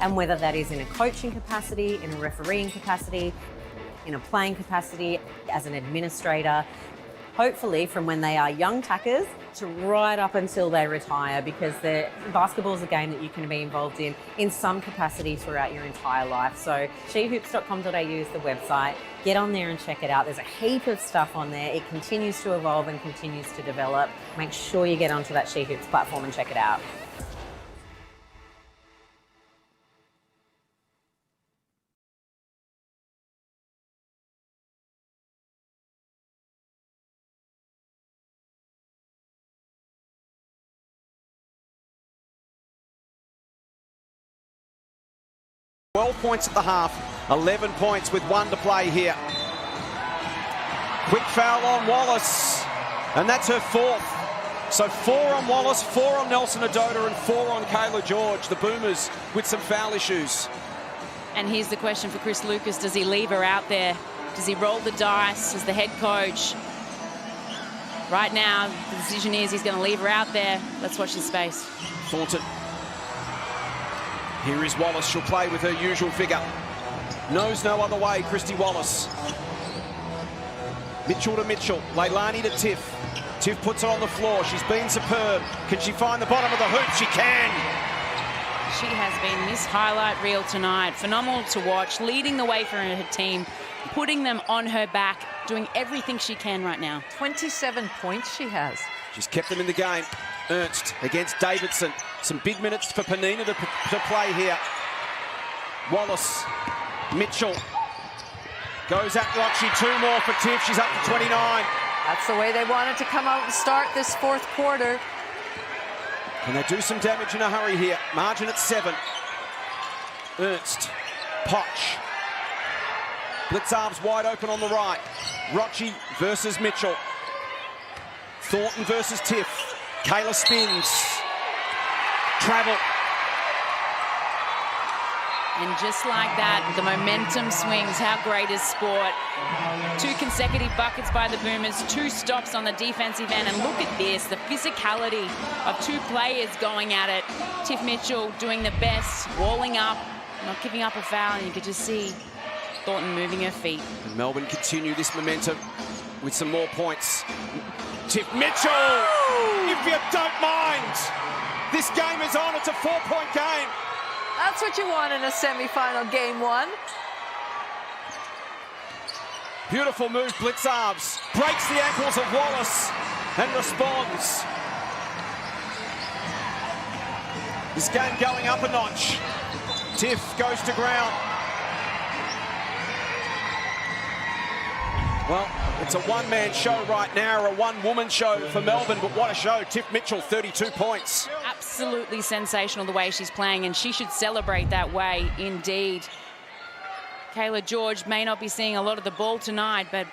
And whether that is in a coaching capacity, in a refereeing capacity, in a playing capacity, as an administrator, hopefully from when they are young tackers to right up until they retire, because basketball is a game that you can be involved in some capacity throughout your entire life. So shehoops.com.au is the website. Get on there and check it out. There's a heap of stuff on there. It continues to evolve and continues to develop. Make sure you get onto that She Hoops platform and check it out. Points at the half, 11 points with 1 to play here. Quick foul on Wallace, and that's her 4th. So 4 on Wallace, 4 on Nelson Adota, and 4 on Kayla George. The Boomers with some foul issues. And here's the question for Chris Lucas. Does he leave her out there? Does he roll the dice as the head coach? Right now, the decision is he's going to leave her out there. Let's watch this space. Thornton. Here is Wallace. She'll play with her usual figure. Knows no other way, Christy Wallace. Mitchell to Mitchell. Leilani to Tiff. Tiff puts her on the floor. She's been superb. Can she find the bottom of the hoop? She can. She has been this highlight reel tonight. Phenomenal to watch. Leading the way for her team. Putting them on her back. Doing everything she can right now. 27 points she has. She's kept them in the game. Ernst against Davidson. Some big minutes for Panina to play here. Wallace, Mitchell, goes at Rochi. 2 more for Tiff. She's up to 29. That's the way they wanted to come out and start this 4th quarter. Can they do some damage in a hurry here? Margin at 7. Ernst, Potch. Blitzarves wide open on the right. Rochi versus Mitchell. Thornton versus Tiff. Kayla spins. Travel. And just like that, the momentum swings. How great is sport? 2 consecutive buckets by the Boomers, 2 stops on the defensive end. And look at this, the physicality of 2 players going at it. Tiff Mitchell doing the best, walling up, not giving up a foul. And you could just see Thornton moving her feet. And Melbourne continue this momentum with some more points. Tiff Mitchell, if you don't mind. This game is on. It's a 4-point game. That's what you want in a semi-final game 1. Beautiful move, Blitzarves. Breaks the ankles of Wallace and responds. This game going up a notch. Tiff goes to ground. Well, it's a one-man show right now, or a one-woman show for Melbourne, but what a show. Tiff Mitchell, 32 points. Absolutely sensational the way she's playing, and she should celebrate that way indeed. Kayla George may not be seeing a lot of the ball tonight, but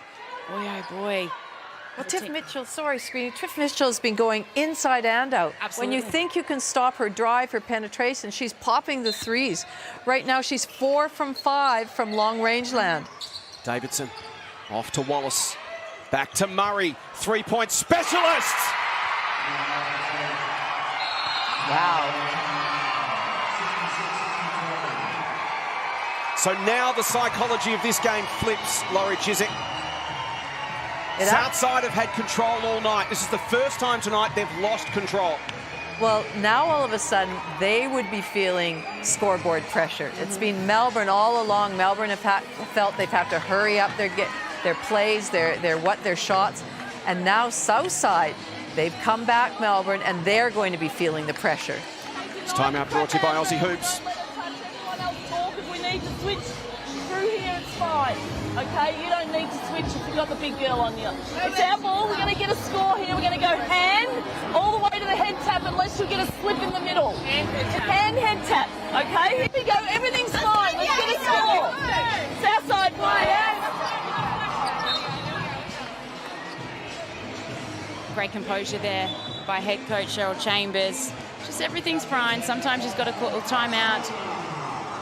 boy, oh boy. Well, Tiff Mitchell, sorry, Screen. Tiff Mitchell's been going inside and out. Absolutely. When you think you can stop her drive, her penetration, she's popping the threes. Right now, she's 4 from 5 from long-range land. Davidson off to Wallace. Back to Murray. 3-point specialist. Wow. So now the psychology of this game flips, Laurie Chiswick. Southside have had control all night. This is the first time tonight they've lost control. Well, now all of a sudden they would be feeling scoreboard pressure. It's been Melbourne all along. Melbourne have felt they've had to hurry up their plays, their shots. And now Southside, they've come back, Melbourne, and they're going to be feeling the pressure. It's timeout brought to you by Aussie Hoops. If we need to switch through here, it's fine. Okay, you don't need to switch if you've got the big girl on you. It's our ball. We're going to get a score here. We're going to go hand all the way to the head tap unless you get a slip in the middle. Hand, head tap. Okay, here we go. Everything's fine. Let's get a score. Southside play. Great composure there by head coach Cheryl Chambers. Just everything's fine. Sometimes she's got to call a timeout,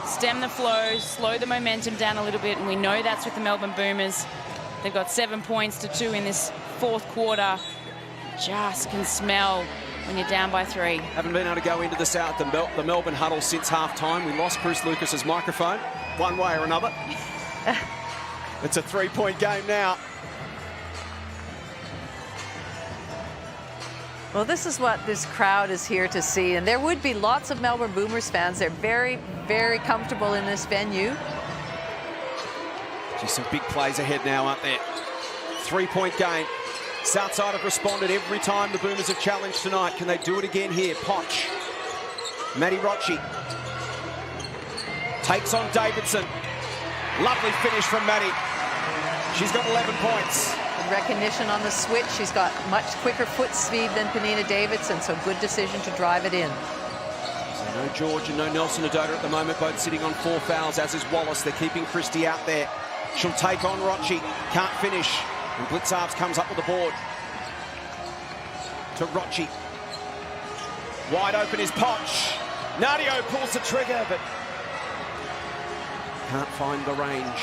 stem the flow, slow the momentum down a little bit, and we know that's with the Melbourne Boomers. They've got 7 points to 2 in this fourth quarter. Just can smell when you're down by 3. Haven't been able to go into the Melbourne huddle since half-time. We lost Bruce Lucas's microphone one way or another. It's a 3-point game now. Well, this is what this crowd is here to see, and there would be lots of Melbourne Boomers fans. They're very, very comfortable in this venue. Just some big plays ahead now, aren't there? 3-point game. Southside have responded every time the Boomers have challenged tonight. Can they do it again here? Potch. Maddie Rocci takes on Davidson. Lovely finish from Maddie. She's got 11 points. Recognition on the switch. She's got much quicker foot speed than Penina Davidson, so good decision to drive it in. So no George and no Nelson Adota at the moment, both sitting on 4 fouls, as is Wallace. They're keeping Christie out there. She'll take on Rocci. Can't finish. And Blitzarves comes up with the board. To Rocci. Wide open is Potch. Nadio pulls the trigger, but can't find the range.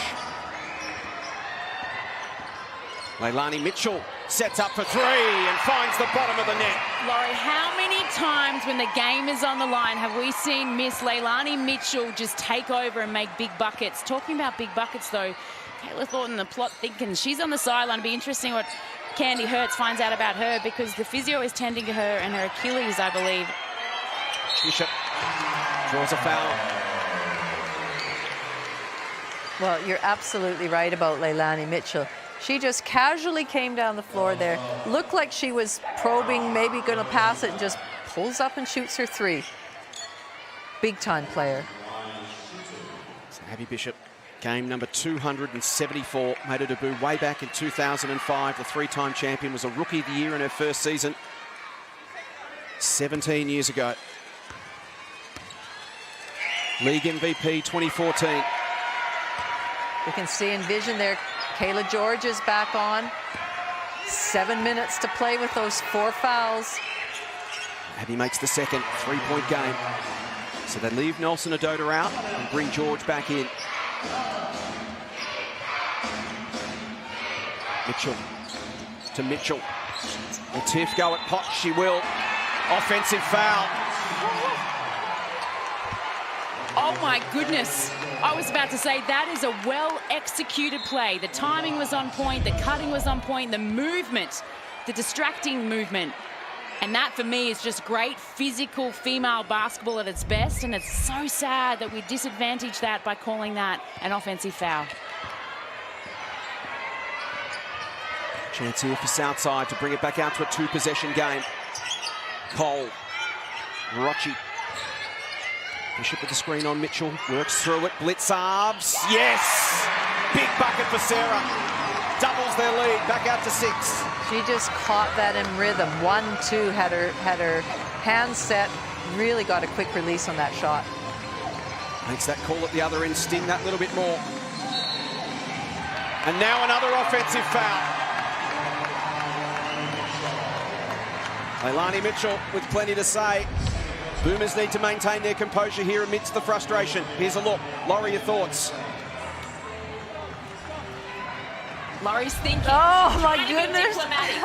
Leilani Mitchell sets up for 3 and finds the bottom of the net. Laurie, how many times when the game is on the line have we seen Miss Leilani Mitchell just take over and make big buckets? Talking about big buckets, though, Kayla Thornton, the plot thinking she's on the sideline. It'll be interesting what Candy Hertz finds out about her, because the physio is tending to her and her Achilles, I believe. Bishop draws a foul. Well, you're absolutely right about Leilani Mitchell. She just casually came down the floor there, looked like she was probing, maybe going to pass it, and just pulls up and shoots her 3. Big-time player. So Abby Bishop, game number 274, made her debut way back in 2005. The 3-time champion, was a Rookie of the Year in her first season 17 years ago. League MVP 2014. You can see and vision there. Kayla George is back on. 7 minutes to play with those 4 fouls. Abby makes the second 3-point game. So they leave Nelson Adota out and bring George back in. Mitchell to Mitchell. Will Tiff go at Potch? She will. Offensive foul. Oh my goodness. I was about to say that is a well-executed play. The timing was on point, the cutting was on point, the movement, the distracting movement. And that, for me, is just great physical female basketball at its best. And it's so sad that we disadvantage that by calling that an offensive foul. Chance here for Southside to bring it back out to a 2-possession game. Cole. Rocci. Bishop with the screen on Mitchell. Works through it. Blitzarves. Yes! Big bucket for Sarah. Doubles their lead. Back out to 6. She just caught that in rhythm. 1-2, had her hand set. Really got a quick release on that shot. Makes that call at the other end sting that little bit more. And now another offensive foul. Leilani Mitchell with plenty to say. Boomers need to maintain their composure here amidst the frustration. Here's a look. Laurie, your thoughts? Laurie's thinking. Oh, my goodness.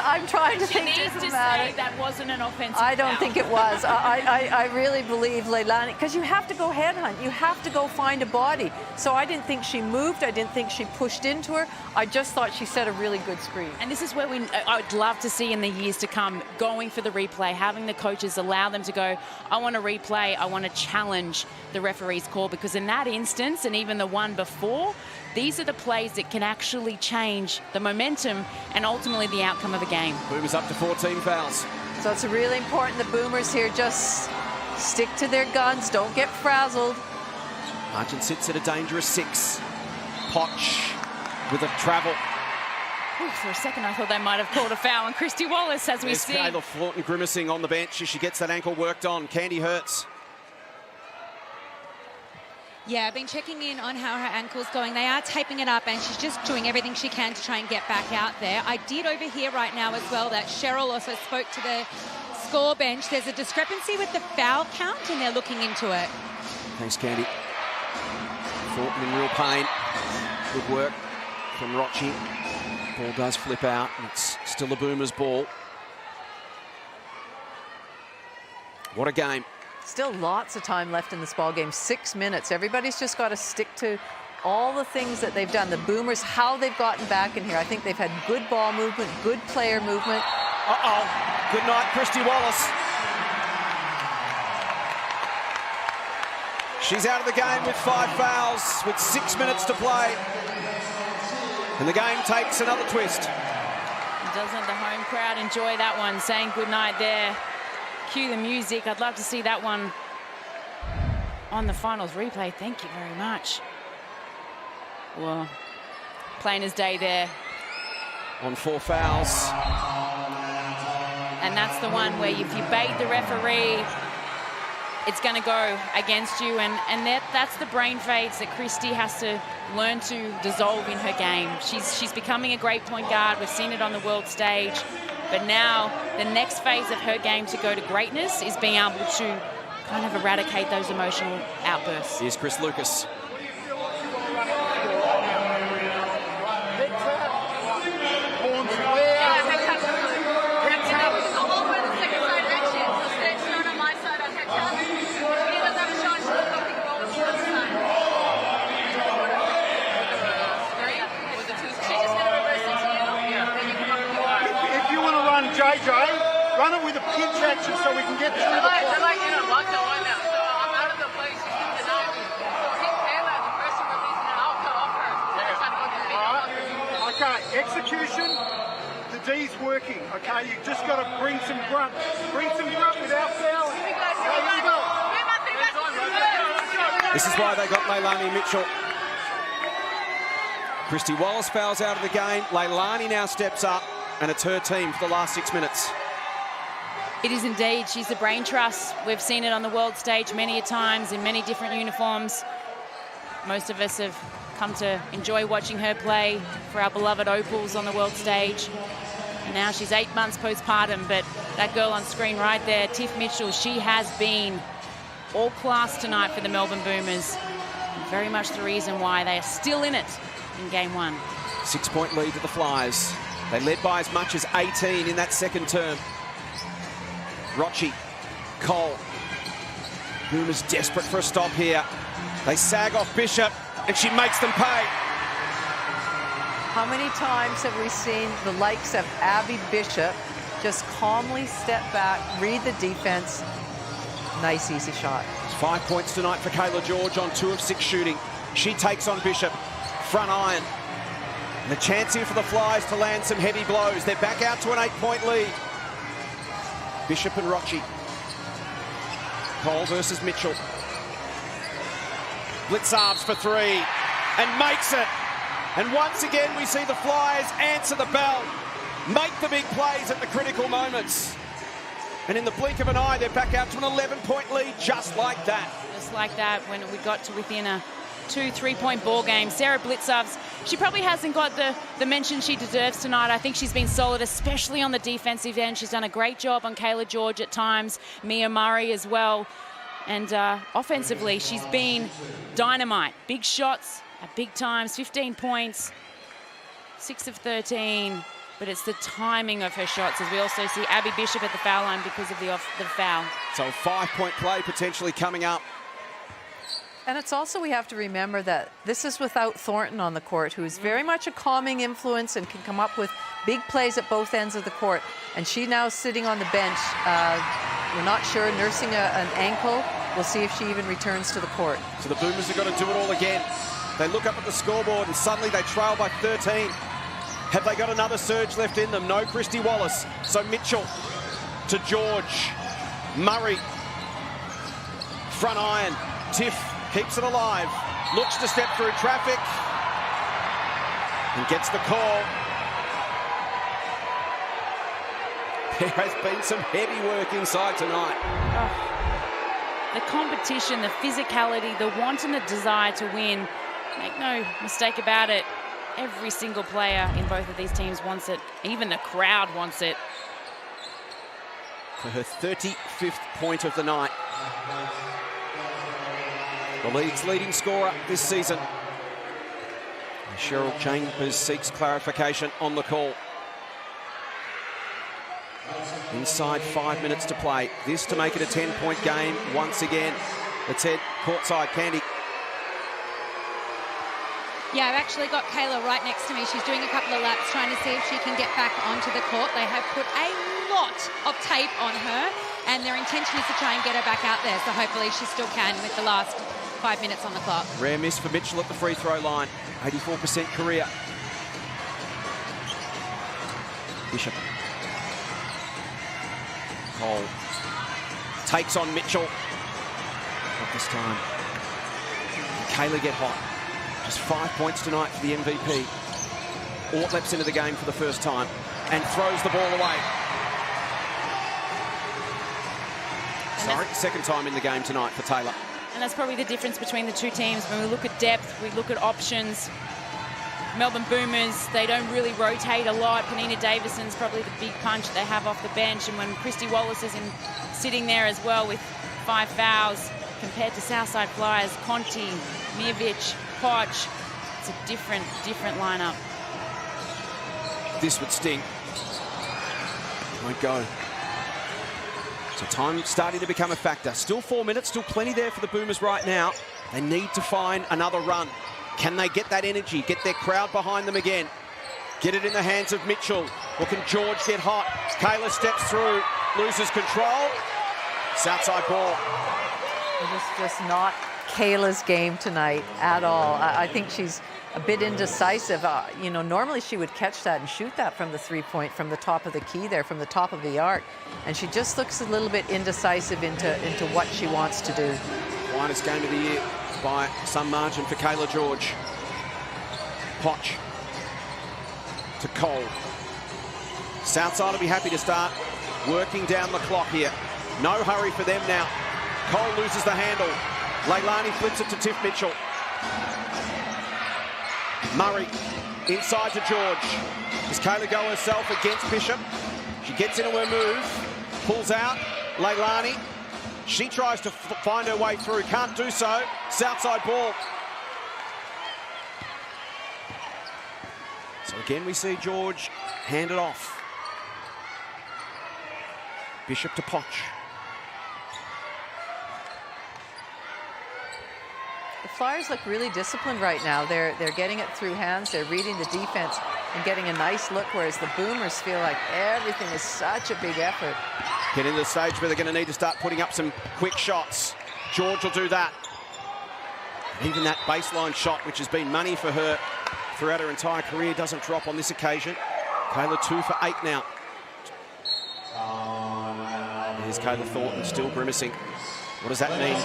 I'm trying to think diplomatic. diplomatic. She needs to say that wasn't an offensive I don't foul. think it was. I really believe Leilani, because you have to go headhunt. You have to go find a body. So I didn't think she moved. I didn't think she pushed into her. I just thought she set a really good screen. And this is where I would love to see in the years to come, going for the replay, having the coaches allow them to go, I want to replay, I want to challenge the referee's call, because in that instance, and even the one before, these are the plays that can actually change the momentum and ultimately the outcome of a game. Boomers up to 14 fouls. So it's really important the Boomers here just stick to their guns, don't get frazzled. Argent sits at a dangerous 6. Potch with a travel. Ooh, for a second, I thought they might have called a foul on Christy Wallace, as we see. Kayla Flaughton grimacing on the bench as she gets that ankle worked on. Candy Hurts. Yeah, I've been checking in on how her ankle's going. They are taping it up, and she's just doing everything she can to try and get back out there. I did overhear right now as well that Cheryl also spoke to the score bench. There's a discrepancy with the foul count, and they're looking into it. Thanks, Candy. Thornton in real pain. Good work from Rochi. Ball does flip out. It's still a Boomers ball. What a game. Still lots of time left in this ball game. 6 minutes. Everybody's just got to stick to all the things that they've done. The Boomers, how they've gotten back in here. I think they've had good ball movement, good player movement. Uh-oh. Good night, Christy Wallace. She's out of the game with 5 fouls with 6 minutes to play. And the game takes another twist. Doesn't the home crowd enjoy that one, saying good night there? Cue the music. I'd love to see that one on the finals replay. Thank you very much. Well, plain as day there. On 4 fouls. And that's the one where if you bait the referee, it's going to go against you. And that's the brain fades that Christy has to learn to dissolve in her game. She's becoming a great point guard. We've seen it on the world stage. But now the next phase of her game to go to greatness is being able to kind of eradicate those emotional outbursts. Here's Chris Lucas. JJ, run it with a pinch action so we can get through the clock. Okay, execution, the D's working. Okay, you just got to bring some grunt. Bring some grunt without fouling. This is why they got Leilani Mitchell. Christy Wallace fouls out of the game. Leilani now steps up. And it's her team for the last 6 minutes. It is indeed. She's the brain trust. We've seen it on the world stage many a times in many different uniforms. Most of us have come to enjoy watching her play for our beloved Opals on the world stage. And now she's 8 months postpartum, but that girl on screen right there, Tiff Mitchell, she has been all class tonight for the Melbourne Boomers. And very much the reason why they are still in it in game 1. 6-point lead to the Flyers. They led by as much as 18 in that second term. Rochi, Cole. Boomers desperate for a stop here. They sag off Bishop, and she makes them pay. How many times have we seen the likes of Abby Bishop just calmly step back, read the defense? Nice, easy shot. 5 points tonight for Kayla George on 2 of 6 shooting. She takes on Bishop. Front iron. And the chance here for the Flyers to land some heavy blows. They're back out to an 8-point lead. Bishop and Rochi. Cole versus Mitchell. Blitzarves for 3 and makes it. And once again, we see the Flyers answer the bell, make the big plays at the critical moments. And in the blink of an eye, they're back out to an 11-point lead just like that. Just like that, when we got to within a 2-3-point ball game. Sarah Blitzarves, she probably hasn't got the mention she deserves tonight. I think she's been solid, especially on the defensive end. She's done a great job on Kayla George at times, Mia Murray as well. And offensively, she's been dynamite. Big shots at big times, 15 points. 6 of 13, but it's the timing of her shots, as we also see Abby Bishop at the foul line because of the foul. So a 5-point play potentially coming up. And it's also, we have to remember that this is without Thornton on the court, who's very much a calming influence and can come up with big plays at both ends of the court. And she now sitting on the bench. We're not sure, nursing an ankle. We'll see if she even returns to the court. So the Boomers have got to do it all again. They look up at the scoreboard and suddenly they trail by 13. Have they got another surge left in them? No, Christy Wallace. So Mitchell to George. Murray. Front iron. Tiff keeps it alive. Looks to step through traffic. And gets the call. There has been some heavy work inside tonight. The competition, the physicality, the want and the desire to win. Make no mistake about it. Every single player in both of these teams wants it. Even the crowd wants it. For her 35th point of the night. The league's leading scorer this season. Cheryl Chambers seeks clarification on the call. Inside 5 minutes to play. This to make it a 10-point game once again. Let's head courtside, Candy. Yeah, I've actually got Kayla right next to me. She's doing a couple of laps trying to see if she can get back onto the court. They have put a lot of tape on her, and their intention is to try and get her back out there. So hopefully she still can with the last 5 minutes on the clock. Rare miss for Mitchell at the free throw line. 84% career. Bishop. Cole takes on Mitchell. Not this time. And Kayla get hot. Just 5 points tonight for the MVP. Ort leaps into the game for the first time and throws the ball away. Sorry, second time in the game tonight for Taylor. And that's probably the difference between the two teams. When we look at depth, we look at options. Melbourne Boomers, they don't really rotate a lot. Panina Davison's probably the big punch they have off the bench. And when Christy Wallace is sitting there as well with 5 fouls, compared to Southside Flyers, Conti, Mirvic, Poch, it's a different lineup. This would sting. Won't go. So time starting to become a factor. Still 4 minutes, still plenty there for the Boomers right now. They need to find another run. Can they get that energy, get their crowd behind them again? Get it in the hands of Mitchell. Or can George get hot? Kayla steps through, loses control. Southside ball. It's just not Kayla's game tonight at all. I think she's a bit indecisive. You know, normally she would catch that and shoot that from the three-point, from the top of the key there, from the top of the arc. And she just looks a little bit indecisive into what she wants to do. Finest game of the year by some margin for Kayla George. Poch to Cole. Southside will be happy to start working down the clock here. No hurry for them now. Cole loses the handle. Leilani flips it to Tiff Mitchell. Murray inside to George. Does Kayla go herself against Bishop? She gets into her move, pulls out. Leilani. She tries to find her way through, can't do so. Southside ball. So again, we see George hand it off. Bishop to Poch. The Flyers look really disciplined right now. They're getting it through hands. They're reading the defense and getting a nice look, whereas the Boomers feel like everything is such a big effort. Get into the stage where they're going to need to start putting up some quick shots. George will do that. Even that baseline shot, which has been money for her throughout her entire career, doesn't drop on this occasion. Kayla 2 for 8 now. There's Kayla Thornton still grimacing. What does that mean?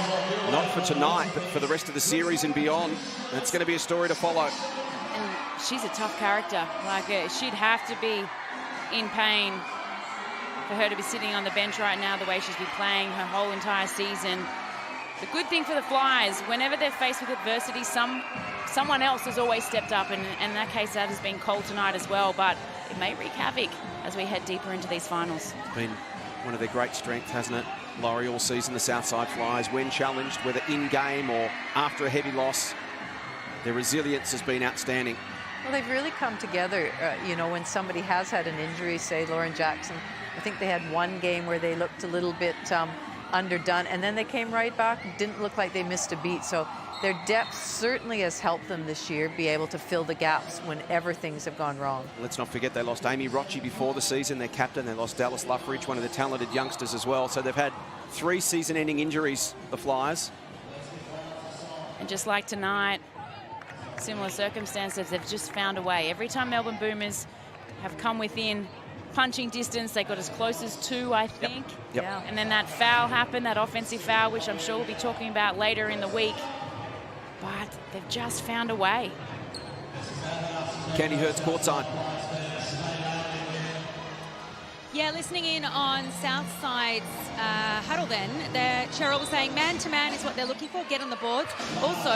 Not for tonight, but for the rest of the series and beyond. That's going to be a story to follow. And she's a tough character. Like, she'd have to be in pain for her to be sitting on the bench right now the way she's been playing her whole entire season. The good thing for the Flyers, whenever they're faced with adversity, someone else has always stepped up, and in that case that has been Cole tonight as well, but it may wreak havoc as we head deeper into these finals. It's been one of their great strengths, hasn't it, Laurie, all season, the Southside Flyers, when challenged, whether in-game or after a heavy loss, their resilience has been outstanding. Well, they've really come together, you know, when somebody has had an injury, say Lauren Jackson. I think they had one game where they looked a little bit underdone, and then they came right back. Didn't look like they missed a beat. So their depth certainly has helped them this year be able to fill the gaps whenever things have gone wrong. Let's not forget they lost Amy Rocci before the season, their captain. They lost Dallas Luffridge, one of the talented youngsters as well. So they've had 3 season-ending injuries, the Flyers. And just like tonight, similar circumstances, they've just found a way. Every time Melbourne Boomers have come within punching distance, they got as close as 2, I think. Yep. Yeah. And then that foul happened, that offensive foul, which I'm sure we'll be talking about later in the week. But they've just found a way. Candy Hurts courtside. Yeah, listening in on Southside's huddle then, Cheryl was saying man-to-man is what they're looking for, get on the boards. Also,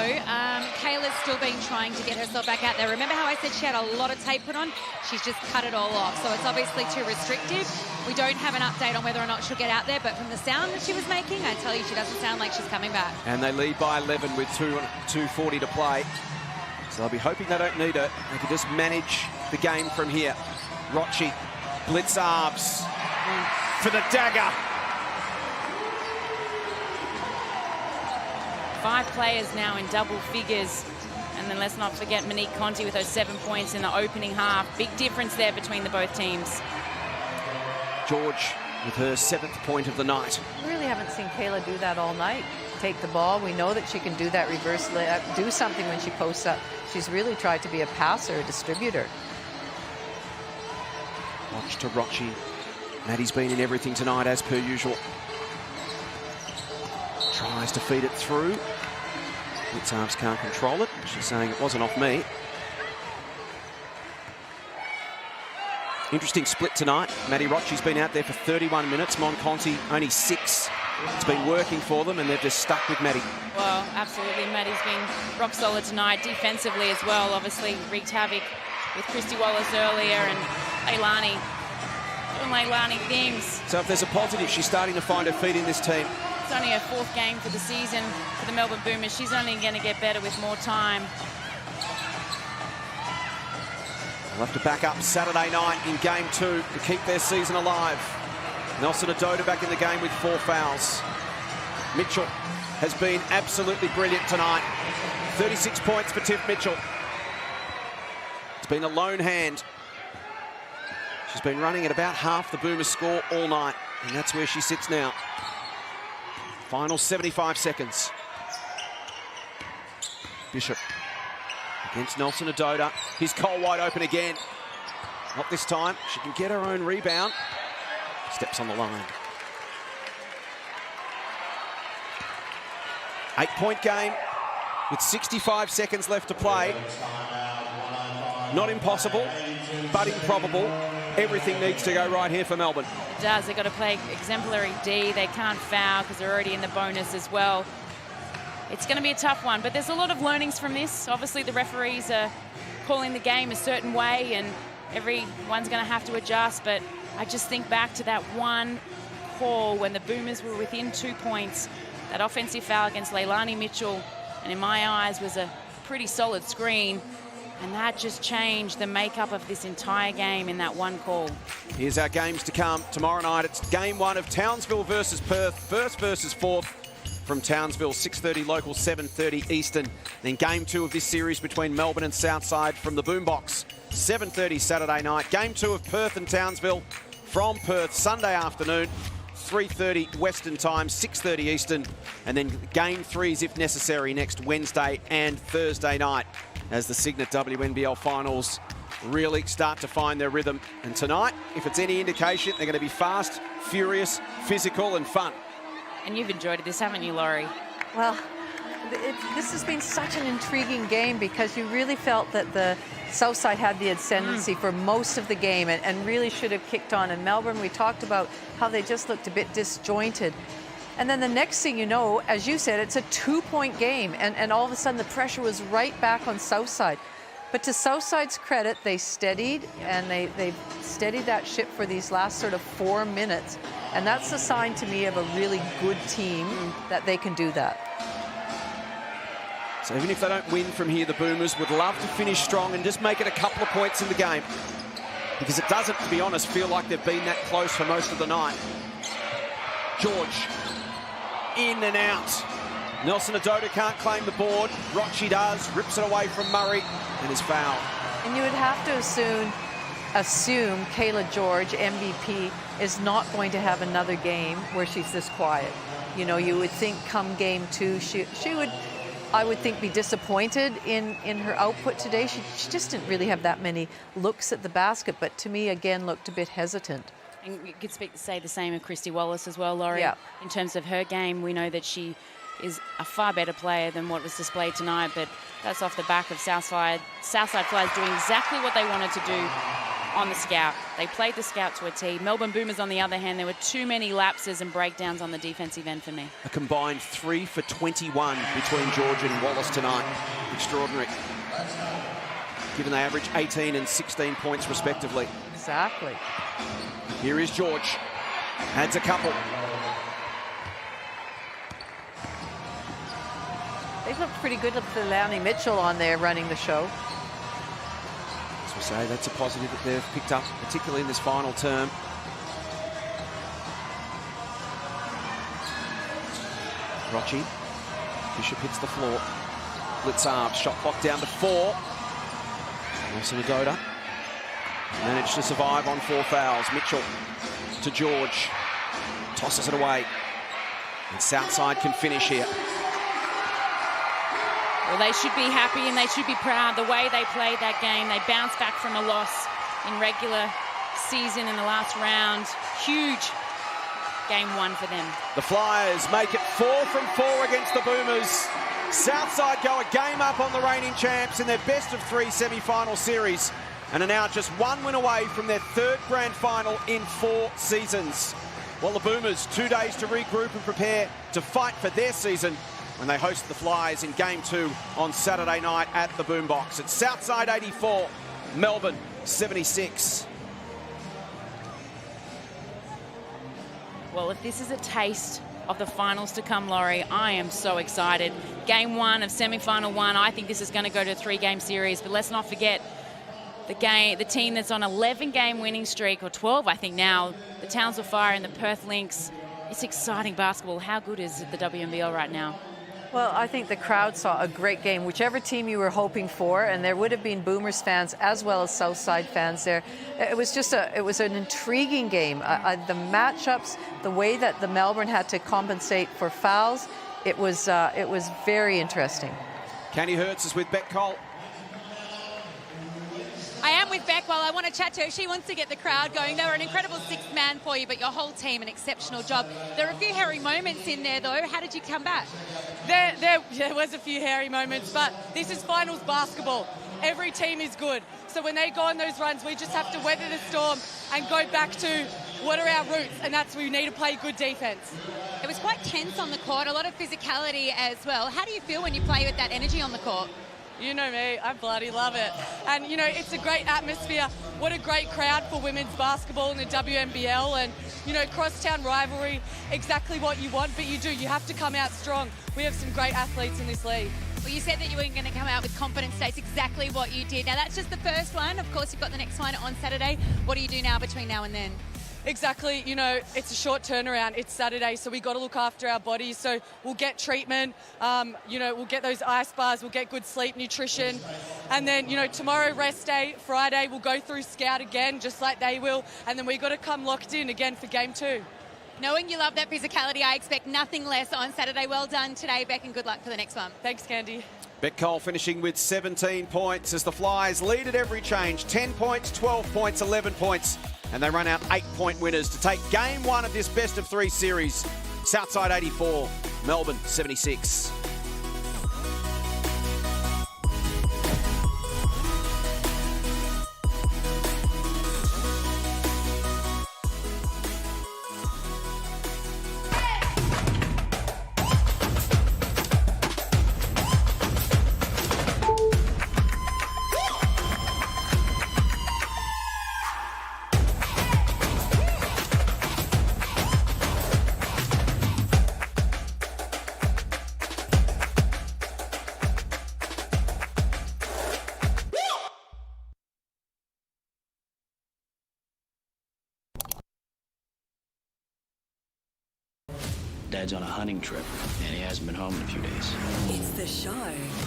Kayla's still been trying to get herself back out there. Remember how I said she had a lot of tape put on? She's just cut it all off, so it's obviously too restrictive. We don't have an update on whether or not she'll get out there, but from the sound that she was making, I tell you, she doesn't sound like she's coming back. And they lead by 11 with 2:40 to play. So I'll be hoping they don't need it. They can just manage the game from here. Rocci. Blitz arms for the dagger. 5 players now in double figures. And then let's not forget Monique Conti with those 7 points in the opening half. Big difference there between the both teams. George with her 7th point of the night. We really haven't seen Kayla do that all night. Take the ball. We know that she can do that reverse layup, do something when she posts up. She's really tried to be a passer, a distributor. Watch to Rocci. Maddie's been in everything tonight, as per usual. Tries to feed it through. Blitzarves can't control it. She's saying it wasn't off me. Interesting split tonight. Maddie Rocci's been out there for 31 minutes. Mon Conti only 6. It's been working for them, and they've just stuck with Maddie. Well, absolutely. Maddie's been rock solid tonight, defensively as well. Obviously, wreaked havoc with Christy Wallace earlier, and Leilani doing Leilani things. So if there's a positive, she's starting to find her feet in this team. It's only her 4th game for the season for the Melbourne Boomers. She's only going to get better with more time. They'll have to back up Saturday night in game 2 to keep their season alive. Nelson Adoda back in the game with 4 fouls. Mitchell has been absolutely brilliant tonight. 36 points for Tiff Mitchell. It's been a lone hand. She's been running at about half the Boomers score all night, and that's where she sits now. Final 75 seconds. Bishop against Nelson Adoda. He's Cole wide open again. Not this time. She can get her own rebound. Steps on the line. 8-point game with 65 seconds left to play. Not impossible, but improbable. Everything needs to go right here for Melbourne. It does. They've got to play exemplary D. They can't foul because they're already in the bonus as well. It's going to be a tough one, but there's a lot of learnings from this. Obviously, the referees are calling the game a certain way, and everyone's going to have to adjust. But I just think back to that one call when the Boomers were within 2 points. That offensive foul against Leilani Mitchell, and in my eyes was a pretty solid screen. And that just changed the makeup of this entire game in that one call. Here's our games to come. Tomorrow night, it's game 1 of Townsville versus Perth. First versus 4th from Townsville, 6:30 local, 7:30 Eastern. Then game 2 of this series between Melbourne and Southside from the Boombox, 7:30 Saturday night. Game 2 of Perth and Townsville from Perth, Sunday afternoon, 3:30 Western time, 6:30 Eastern. And then game 3s, if necessary, next Wednesday and Thursday night, as the Cygnett WNBL finals really start to find their rhythm. And tonight, if it's any indication, they're going to be fast, furious, physical and fun. And you've enjoyed this, haven't you, Laurie? Well, this has been such an intriguing game because you really felt that the Southside had the ascendancy for most of the game and really should have kicked on. In Melbourne, we talked about how they just looked a bit disjointed. And then the next thing you know, as you said, it's a 2-point game, and all of a sudden the pressure was right back on Southside. But to Southside's credit, they steadied, and they steadied that ship for these last sort of 4 minutes. And that's a sign to me of a really good team that they can do that. So even if they don't win from here, the Boomers would love to finish strong and just make it a couple of points in the game. Because it doesn't, to be honest, feel like they've been that close for most of the night. George, in and out. Nelson Adoda can't claim the board. Rochi does, rips it away from Murray, and is fouled. And you would have to assume Kayla George, MVP, is not going to have another game where she's this quiet. You know, you would think come game 2, she would, I would think, be disappointed in her output today. She just didn't really have that many looks at the basket, but to me, again, looked a bit hesitant. And you could say the same of Christy Wallace as well, Laurie. Yeah. In terms of her game, we know that she is a far better player than what was displayed tonight, but that's off the back of Southside. Southside Flyers doing exactly what they wanted to do on the scout. They played the scout to a tee. Melbourne Boomers, on the other hand, there were too many lapses and breakdowns on the defensive end for me. A combined 3 for 21 between George and Wallace tonight. Extraordinary. Given they average 18 and 16 points respectively. Exactly. Here is George. Adds a couple. They've looked pretty good with Leonie Mitchell on there running the show. As we say, that's a positive that they've picked up, particularly in this final term. Rochi. Bishop hits the floor. Blitzard, shot clock down to 4. Nelson Adoda managed to survive on 4 fouls. Mitchell to George. Tosses it away. And Southside can finish here. Well, they should be happy and they should be proud the way they played that game. They bounced back from a loss in regular season in the last round. Huge game 1 for them. The Flyers make it 4 from 4 against the Boomers. Southside go a game up on the reigning champs in their best of 3 semi-final series and are now just 1 win away from their 3rd grand final in 4 seasons. While the Boomers 2 days to regroup and prepare to fight for their season when they host the Flyers in game 2 on Saturday night at the Boombox. It's Southside 84, Melbourne 76. Well, if this is a taste of the finals to come, Laurie, I am so excited. Game 1 of semi-final 1, I think this is going to go to a 3-game series, but let's not forget the team that's on 11-game winning streak, or 12, I think now, the Townsville Fire and the Perth Lynx. It's exciting basketball. How good is the WNBL right now? Well, I think the crowd saw a great game, whichever team you were hoping for, and there would have been Boomers fans as well as Southside fans there. It was just it was an intriguing game. The matchups, the way that the Melbourne had to compensate for fouls, it was very interesting. Candy Hertz is with Beck Cole. I am with Beck. Well, I want to chat to her. She wants to get the crowd going. They were an incredible 6th man for you, but your whole team an exceptional job. There are a few hairy moments in there, though. How did you come back? There was a few hairy moments, but this is finals basketball. Every team is good. So when they go on those runs, we just have to weather the storm and go back to what are our roots, and that's we need to play good defense. It was quite tense on the court, a lot of physicality as well. How do you feel when you play with that energy on the court? You know me, I bloody love it. And, you know, it's a great atmosphere. What a great crowd for women's basketball in the WNBL. And, you know, crosstown rivalry, exactly what you want, but you do. You have to come out strong. We have some great athletes in this league. Well, you said that you weren't going to come out with confidence. That's exactly what you did. Now, that's just the first one. Of course, you've got the next one on Saturday. What do you do now between now and then? Exactly, you know, it's a short turnaround. It's Saturday, so we got to look after our bodies. So we'll get treatment, you know, we'll get those ice bars, we'll get good sleep, nutrition. And then, you know, tomorrow, rest day, Friday, we'll go through scout again, just like they will. And then we got to come locked in again for game 2. Knowing you love that physicality, I expect nothing less on Saturday. Well done today, Beck, and good luck for the next one. Thanks, Candy. Beck Cole finishing with 17 points as the Flyers lead at every change. 10 points, 12 points, 11 points. And they run out 8-point winners to take game 1 of this best of 3 series. Southside 84, Melbourne 76. Dad's on a hunting trip, and he hasn't been home in a few days. It's the show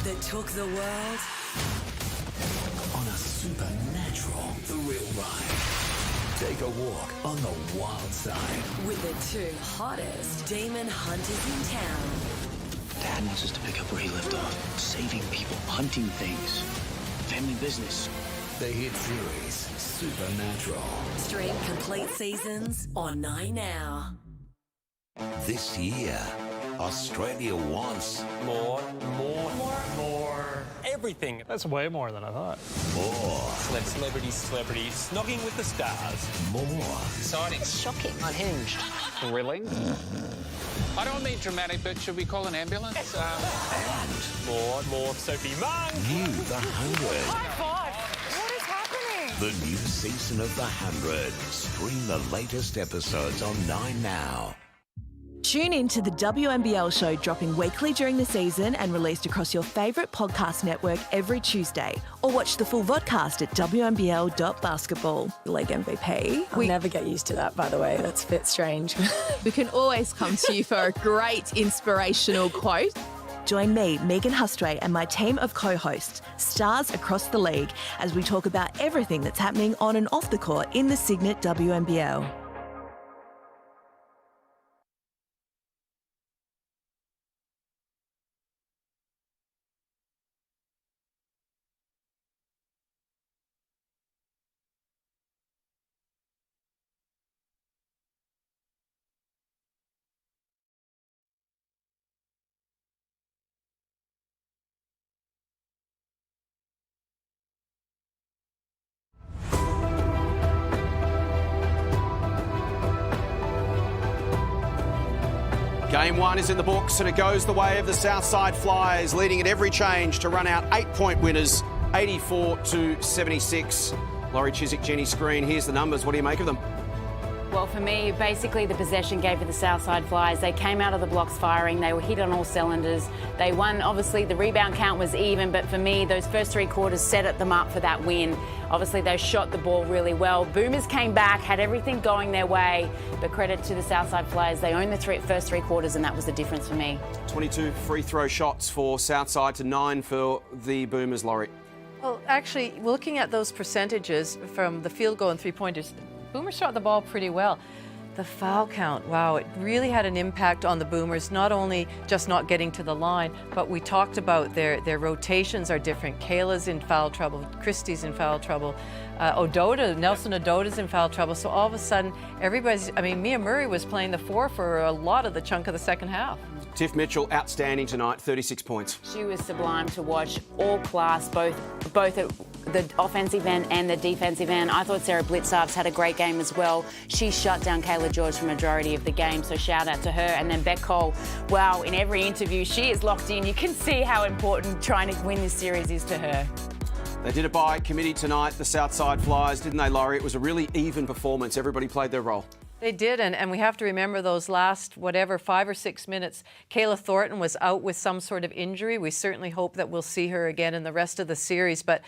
that took the world On a supernatural thrill ride. Take a walk on the wild side. with the two hottest demon hunters in town. Dad wants us to pick up where he left off. Saving people, hunting things, family business. The hit series, Supernatural. Stream complete seasons on 9 now. This year, Australia wants More. Everything. That's way more than I thought. more. Celebrity, snogging with the stars. More. Exciting. Shocking. Unhinged. Thrilling. I don't mean dramatic, but should we call an ambulance? More Sophie Monk. New The 100. Five. What is happening? The new season of The 100. Stream the latest episodes on 9 now. Tune in to the WNBL show, dropping weekly during the season and released across your favourite podcast network every Tuesday. Or watch the full vodcast at WNBL.basketbol. League MVP. I'll never get used to that, by the way. That's a bit strange. We can always come to you for a great inspirational quote. Join me, Megan Hustray, and my team of co-hosts, stars across the league, as we talk about everything that's happening on and off the court in the Cygnett WNBL. Game one is in the books, and it goes the way of the Southside Flyers, leading at every change to run out 8-point winners, 84-76. Laurie Chiswick, Jenny Screen, here's the numbers. What do you make of them? Well, for me, basically the possession gave for the Southside Flyers. They came out of the blocks firing. They were hit on all cylinders. They won. Obviously, the rebound count was even, but for me, those first three quarters set them up for that win. Obviously, they shot the ball really well. Boomers came back, had everything going their way, but credit to the Southside Flyers. They owned the first three quarters, and that was the difference for me. 22 free throw shots for Southside to 9 for the Boomers, Laurie. Well, actually, looking at those percentages from the field goal and three-pointers, Boomers shot the ball pretty well. The foul count, wow, it really had an impact on the Boomers, not only just not getting to the line, but we talked about their rotations are different. Kayla's in foul trouble, Christie's in foul trouble, Nelson Odota's in foul trouble. So all of a sudden, Mia Murray was playing the 4 for a lot of the chunk of the second half. Tiff Mitchell, outstanding tonight, 36 points. She was sublime to watch, all class, both at the offensive end and the defensive end. I thought Sarah Blitzarves had a great game as well. She shut down Kayla George for the majority of the game, so shout out to her. And then Beck Cole, wow, in every interview, she is locked in. You can see how important trying to win this series is to her. They did it by committee tonight, the Southside Flyers, didn't they, Laurie? It was a really even performance. Everybody played their role. They did, and we have to remember those last, 5 or 6 minutes. Kayla Thornton was out with some sort of injury. We certainly hope that we'll see her again in the rest of the series, but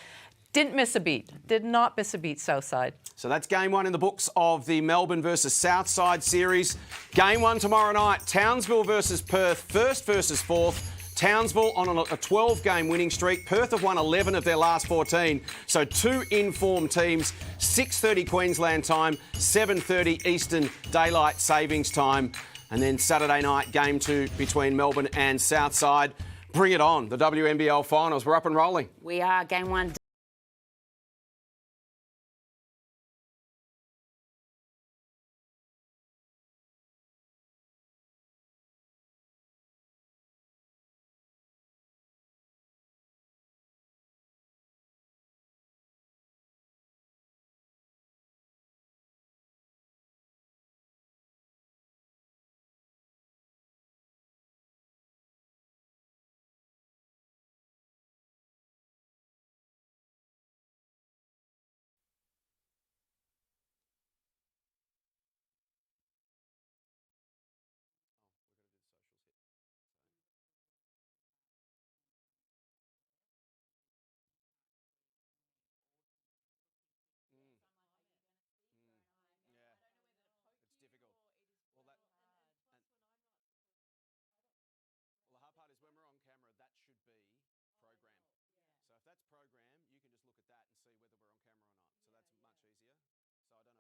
didn't miss a beat. Did not miss a beat, Southside. So that's game one in the books of the Melbourne versus Southside series. Game one tomorrow night, Townsville versus Perth, first versus fourth. Townsville on a 12-game winning streak. Perth have won 11 of their last 14. So two in-form teams, 6:30 Queensland time, 7:30 Eastern Daylight Savings time. And then Saturday night, game two between Melbourne and Southside. Bring it on, the WNBL finals. We're up and rolling. We are. Game one that's program, you can just look at that and see whether we're on camera or not. So that's much easier. So I don't know